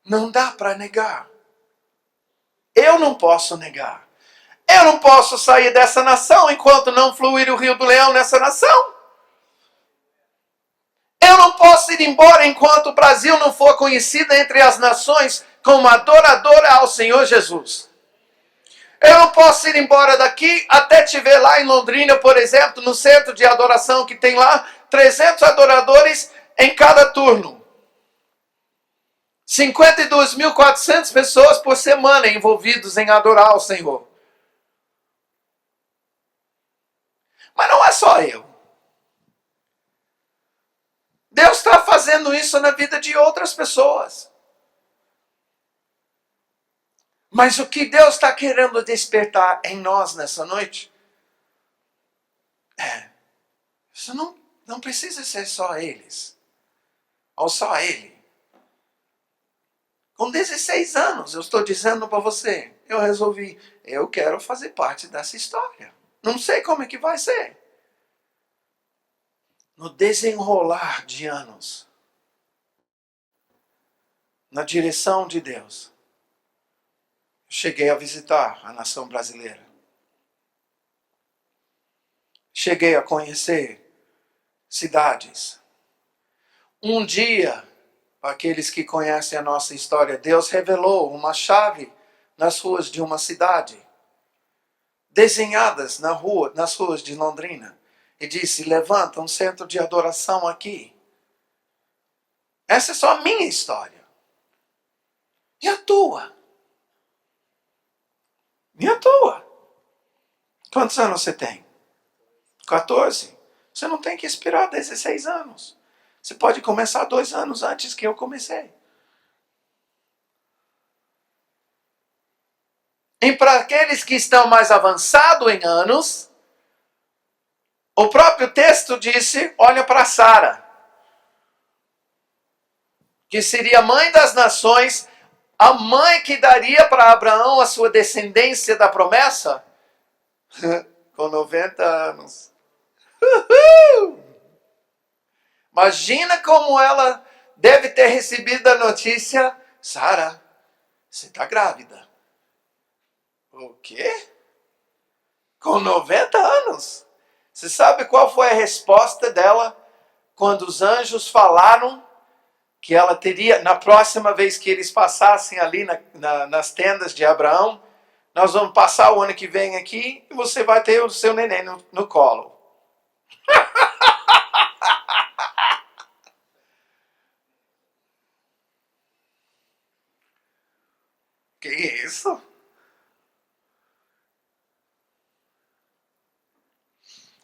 Não dá para negar. Eu não posso negar. Eu não posso sair dessa nação enquanto não fluir o Rio do Leão nessa nação. Eu não posso ir embora enquanto o Brasil não for conhecido entre as nações como adoradora ao Senhor Jesus. Eu não posso ir embora daqui até te ver lá em Londrina, por exemplo, no centro de adoração que tem lá 300 adoradores em cada turno. 52.400 pessoas por semana envolvidos em adorar o Senhor. Mas não é só eu. Deus está fazendo isso na vida de outras pessoas. Mas o que Deus está querendo despertar em nós nessa noite é, isso não precisa ser só eles. Ou só ele. Com 16 anos, eu estou dizendo para você, eu resolvi, eu quero fazer parte dessa história. Não sei como é que vai ser. No desenrolar de anos, na direção de Deus, cheguei a visitar a nação brasileira. Cheguei a conhecer cidades. Um dia, aqueles que conhecem a nossa história, Deus revelou uma chave nas ruas de uma cidade, desenhadas nas ruas de Londrina, e disse: levanta um centro de adoração aqui. Essa é só a minha história. E a tua? E a tua? Quantos anos você tem? 14? Você não tem que esperar 16 anos. Você pode começar 2 anos antes que eu comecei. E para aqueles que estão mais avançados em anos, o próprio texto disse, olha para Sara, que seria mãe das nações, a mãe que daria para Abraão a sua descendência da promessa, com 90 anos. Imagina como ela deve ter recebido a notícia, Sara, você está grávida. O quê? Com 90 anos? Você sabe qual foi a resposta dela quando os anjos falaram que ela teria, na próxima vez que eles passassem ali nas tendas de Abraão, nós vamos passar o ano que vem aqui e você vai ter o seu neném no colo. Que isso?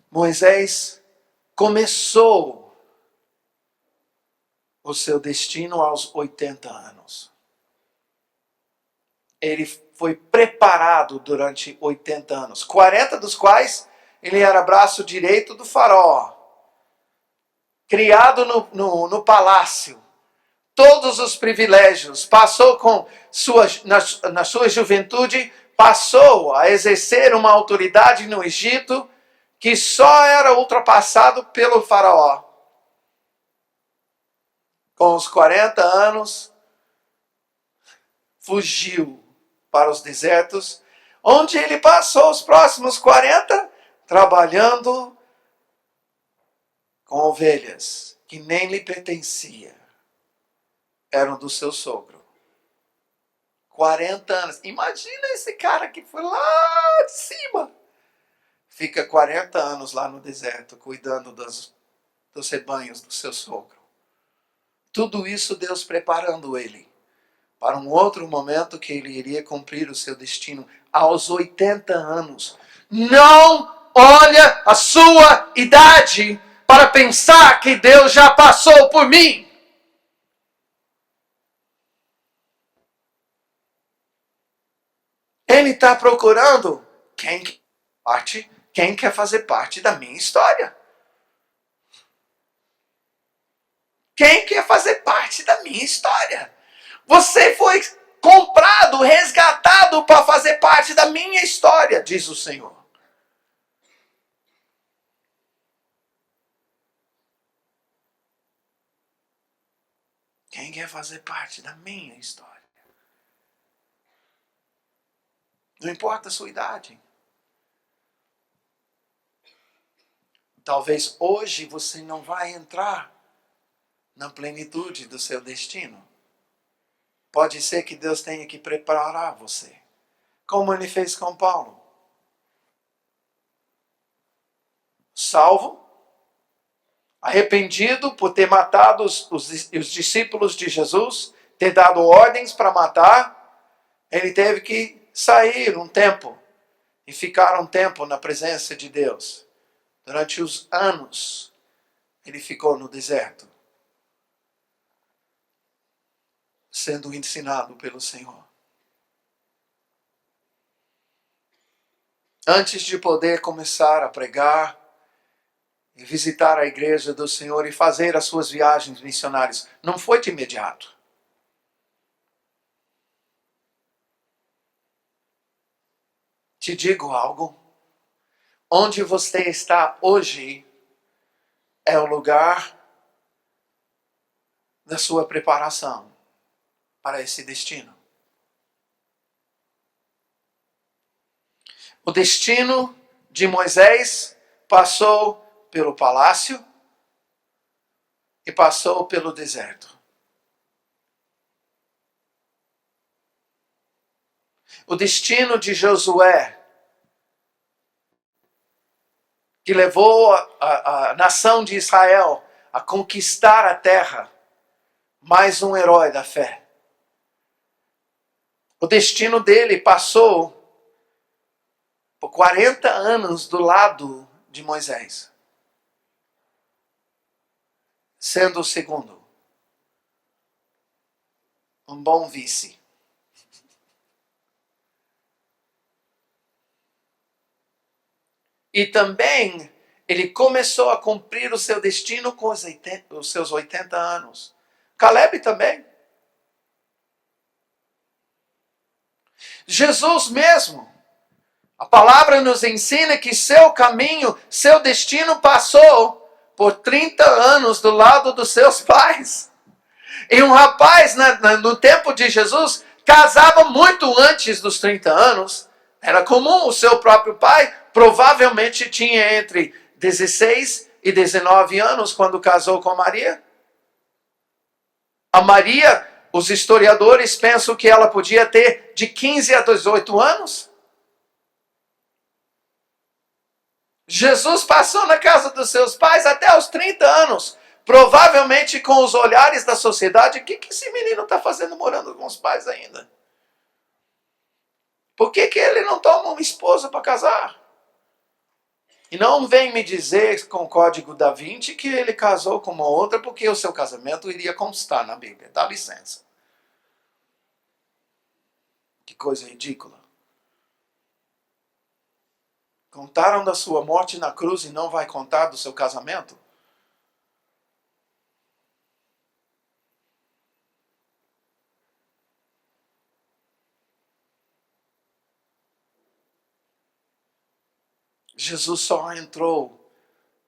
Moisés começou o seu destino aos 80 anos. ele foi preparado durante 80 anos. 40 dos quais ele era braço direito do faraó. Criado no palácio. Todos os privilégios. Passou na sua juventude, passou a exercer uma autoridade no Egito que só era ultrapassado pelo faraó. Com os 40 anos, fugiu para os desertos, onde ele passou os próximos 40 trabalhando com ovelhas que nem lhe pertencia. Eram do seu sogro. 40 anos. Imagina esse cara que foi lá de cima. Fica 40 anos lá no deserto, cuidando dos rebanhos do seu sogro. Tudo isso Deus preparando ele para um outro momento que ele iria cumprir o seu destino aos 80 anos. Não olha a sua idade para pensar que Deus já passou por mim. Ele está procurando quem quer fazer parte da minha história. Quem quer fazer parte da minha história? Você foi comprado, resgatado para fazer parte da minha história, diz o Senhor. Quem quer fazer parte da minha história? Não importa a sua idade. Talvez hoje você não vai entrar na plenitude do seu destino. Pode ser que Deus tenha que preparar você, como ele fez com Paulo. Salvo, arrependido por ter matado os discípulos de Jesus, ter dado ordens para matar, ele teve que sair um tempo e ficar um tempo na presença de Deus. Durante os anos, ele ficou no deserto, sendo ensinado pelo Senhor. Antes de poder começar a pregar e visitar a igreja do Senhor e fazer as suas viagens missionárias, não foi de imediato. Te digo algo. Onde você está hoje é o lugar da sua preparação para esse destino. O destino de Moisés passou pelo palácio e passou pelo deserto. O destino de Josué, que levou a nação de Israel a conquistar a terra, mais um herói da fé. O destino dele passou por 40 anos do lado de Moisés, sendo o segundo. Um bom vice. E também ele começou a cumprir o seu destino com os seus 80 anos. Caleb também. Jesus mesmo. A palavra nos ensina que seu caminho, seu destino passou por 30 anos do lado dos seus pais. E um rapaz, no tempo de Jesus, casava muito antes dos 30 anos. Era comum, o seu próprio pai provavelmente tinha entre 16 e 19 anos quando casou com Maria. A Maria, os historiadores pensam que ela podia ter de 15 a 18 anos. Jesus passou na casa dos seus pais até os 30 anos. Provavelmente com os olhares da sociedade, o que esse menino está fazendo morando com os pais ainda? Por que ele não toma uma esposa para casar? E não vem me dizer com o código da Vinci que ele casou com uma outra porque o seu casamento iria constar na Bíblia. Dá licença. Que coisa ridícula. Contaram da sua morte na cruz e não vai contar do seu casamento? Jesus só entrou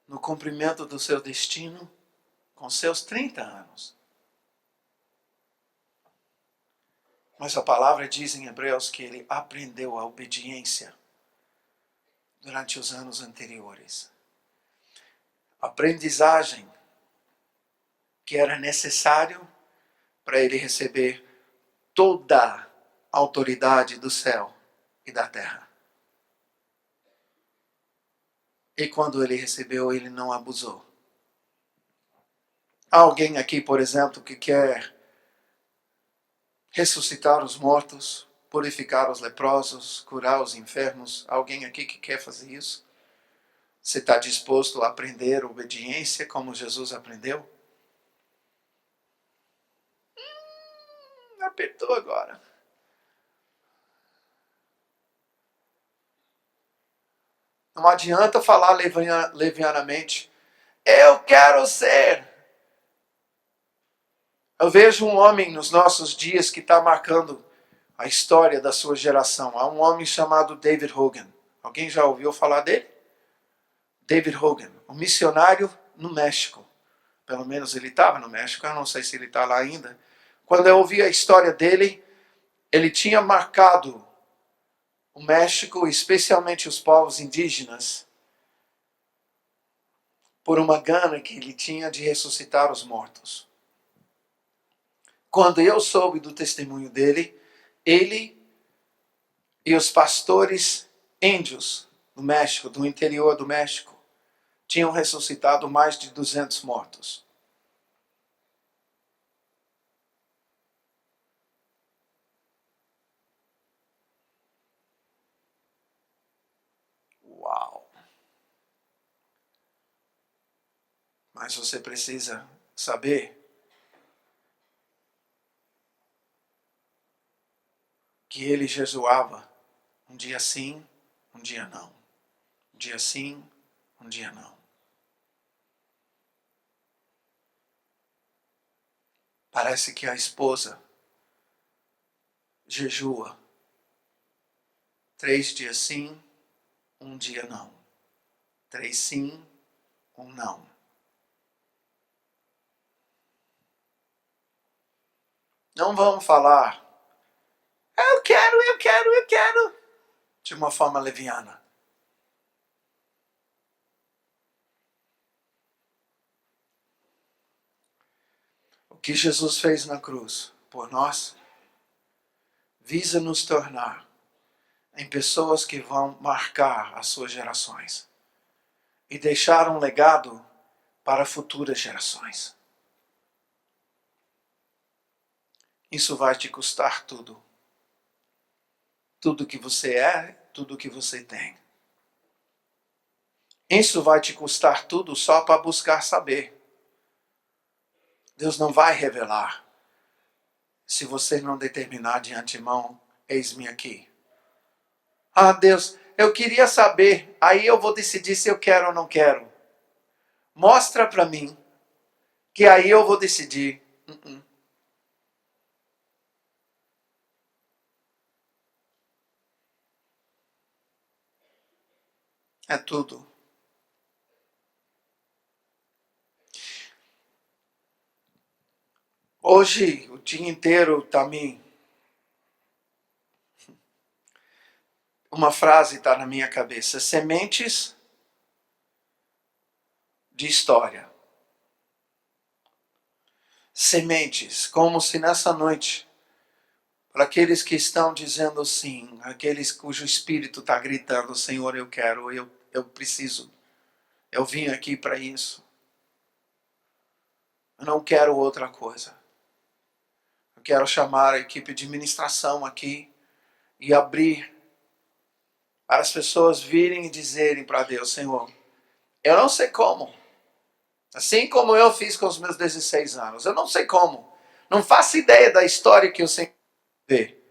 no cumprimento do seu destino com seus 30 anos. Mas a palavra diz em Hebreus que ele aprendeu a obediência durante os anos anteriores. Aprendizagem que era necessário para ele receber toda a autoridade do céu e da terra. E quando ele recebeu, ele não abusou. Há alguém aqui, por exemplo, que quer ressuscitar os mortos, purificar os leprosos, curar os enfermos? Há alguém aqui que quer fazer isso? Você está disposto a aprender obediência como Jesus aprendeu? Apertou agora. Não adianta falar levianamente. Eu quero ser. Eu vejo um homem nos nossos dias que está marcando a história da sua geração. Há um homem chamado David Hogan. Alguém já ouviu falar dele? David Hogan, um missionário no México. Pelo menos ele estava no México, eu não sei se ele está lá ainda. Quando eu ouvi a história dele, ele tinha marcado o México, especialmente os povos indígenas, por uma gana que ele tinha de ressuscitar os mortos. Quando eu soube do testemunho dele, ele e os pastores índios do México, do interior do México, tinham ressuscitado mais de 200 mortos. Uau! Mas você precisa saber que ele jejuava um dia sim, um dia não. Um dia sim, um dia não. Parece que a esposa jejua 3 dias sim, um dia não. 3 sim, um não. Não vamos falar, eu quero, de uma forma leviana. O que Jesus fez na cruz por nós visa nos tornar em pessoas que vão marcar as suas gerações e deixar um legado para futuras gerações. Isso vai te custar tudo. Tudo que você é, tudo que você tem. Isso vai te custar tudo só para buscar saber. Deus não vai revelar se você não determinar de antemão, eis-me aqui. Ah, Deus, eu queria saber, aí eu vou decidir se eu quero ou não quero. Mostra para mim, que aí eu vou decidir. É tudo. Hoje, o dia inteiro, também, uma frase está na minha cabeça. Sementes de história. Sementes, como se nessa noite, para aqueles que estão dizendo sim, aqueles cujo espírito está gritando, Senhor, eu quero, eu preciso, eu vim aqui para isso. Eu não quero outra coisa. Eu quero chamar a equipe de ministração aqui e abrir para as pessoas virem e dizerem para Deus, Senhor, eu não sei como. Assim como eu fiz com os meus 16 anos. Eu não sei como. Não faço ideia da história que o Senhor vê.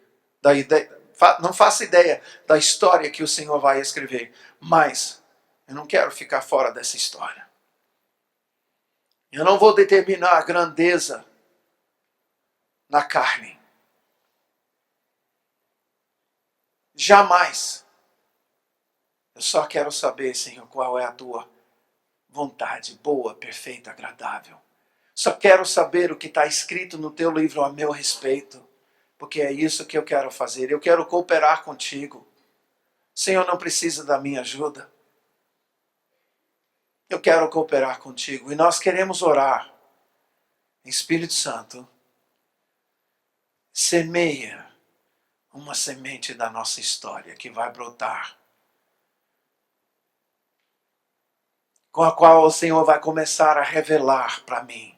Não faço ideia da história que o Senhor vai escrever, mas eu não quero ficar fora dessa história. Eu não vou determinar a grandeza na carne. Jamais. Eu só quero saber, Senhor, qual é a tua vontade boa, perfeita, agradável. Só quero saber o que está escrito no teu livro a meu respeito, porque é isso que eu quero fazer. Eu quero cooperar contigo. Senhor, não precisa da minha ajuda. Eu quero cooperar contigo e nós queremos orar. Espírito Santo, semeia uma semente da nossa história que vai brotar, com a qual o Senhor vai começar a revelar para mim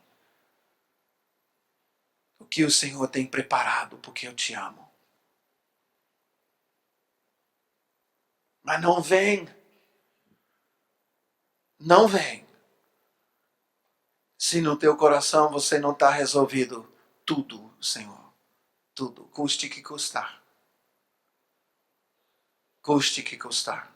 o que o Senhor tem preparado, porque eu te amo. Mas não vem se no teu coração você não está resolvido tudo, Senhor. Tudo, custe que custar. Custe que custar.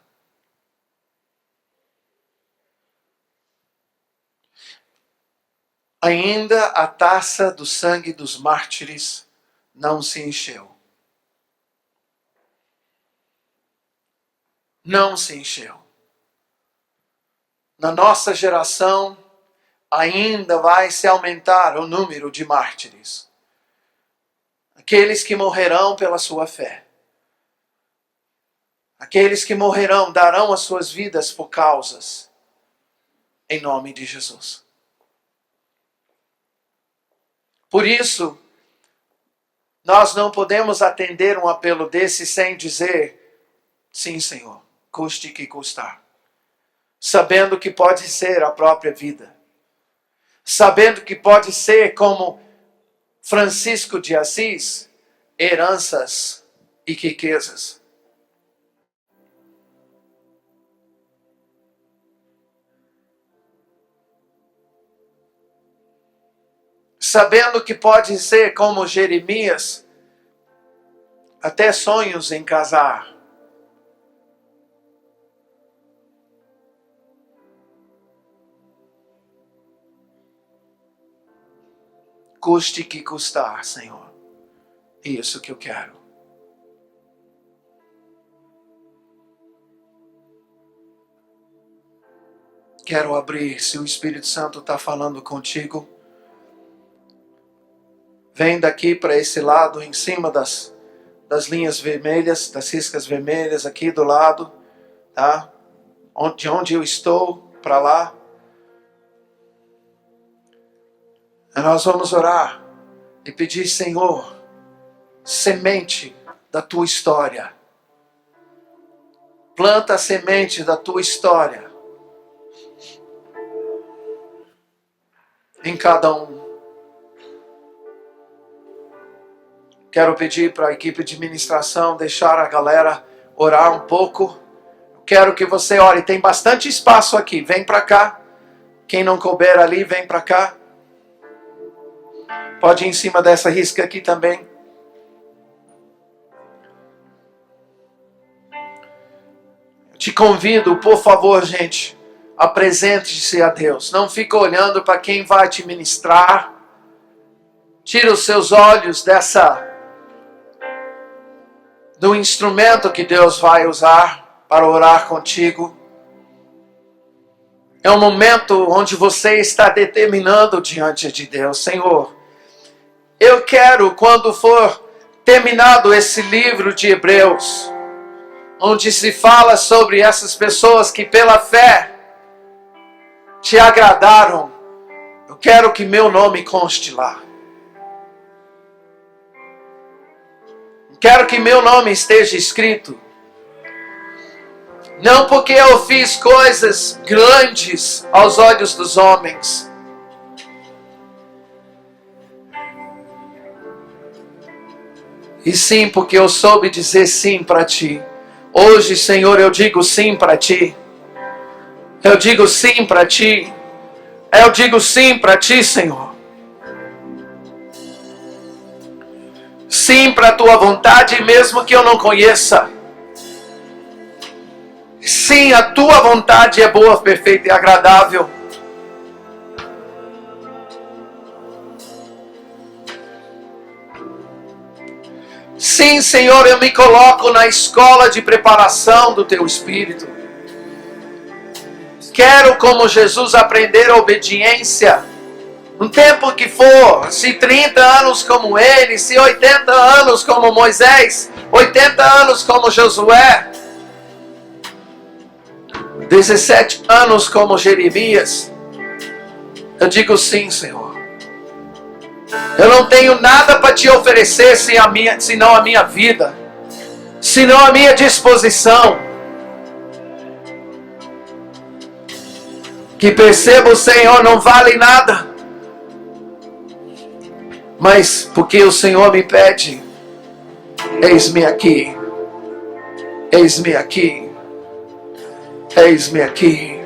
Ainda a taça do sangue dos mártires não se encheu. Não se encheu. Na nossa geração, ainda vai se aumentar o número de mártires. Aqueles que morrerão pela sua fé. Aqueles que morrerão, darão as suas vidas por causas, em nome de Jesus. Por isso, nós não podemos atender um apelo desse sem dizer, sim, Senhor, custe que custar. Sabendo que pode ser a própria vida. Sabendo que pode ser, como Francisco de Assis, heranças e riquezas. Sabendo que pode ser, como Jeremias, até sonhos em casar. Custe que custar, Senhor. Isso que eu quero. Quero abrir, se o Espírito Santo está falando contigo. Vem daqui para esse lado, em cima das linhas vermelhas, das riscas vermelhas, aqui do lado, tá? De onde eu estou, para lá. E nós vamos orar e pedir, Senhor, semente da tua história. Planta a semente da tua história em cada um. Quero pedir para a equipe de ministração deixar a galera orar um pouco. Quero que você ore. Tem bastante espaço aqui. Vem para cá. Quem não couber ali, vem para cá. Pode ir em cima dessa risca aqui também. Te convido, por favor, gente, apresente-se a Deus. Não fica olhando para quem vai te ministrar. Tira os seus olhos do instrumento que Deus vai usar para orar contigo. É um momento onde você está determinando diante de Deus, Senhor, eu quero, quando for terminado esse livro de Hebreus, onde se fala sobre essas pessoas que pela fé te agradaram, eu quero que meu nome conste lá. Quero que meu nome esteja escrito. Não porque eu fiz coisas grandes aos olhos dos homens. E sim porque eu soube dizer sim para ti. Hoje, Senhor, eu digo sim para ti. Eu digo sim para ti. Eu digo sim para ti, Senhor. sim para a tua vontade, mesmo que eu não conheça. Sim, a tua vontade é boa, perfeita e agradável. Sim, Senhor, eu me coloco na escola de preparação do teu Espírito. Quero, como Jesus, aprender a obediência. Um tempo que for, se 30 anos como ele, se 80 anos como Moisés, 80 anos como Josué, 17 anos como Jeremias. Eu digo sim, Senhor. Eu não tenho nada para te oferecer senão a minha vida, senão a minha disposição. Que percebo, Senhor, não vale nada, mas porque o Senhor me pede, eis-me aqui, eis-me aqui, eis-me aqui.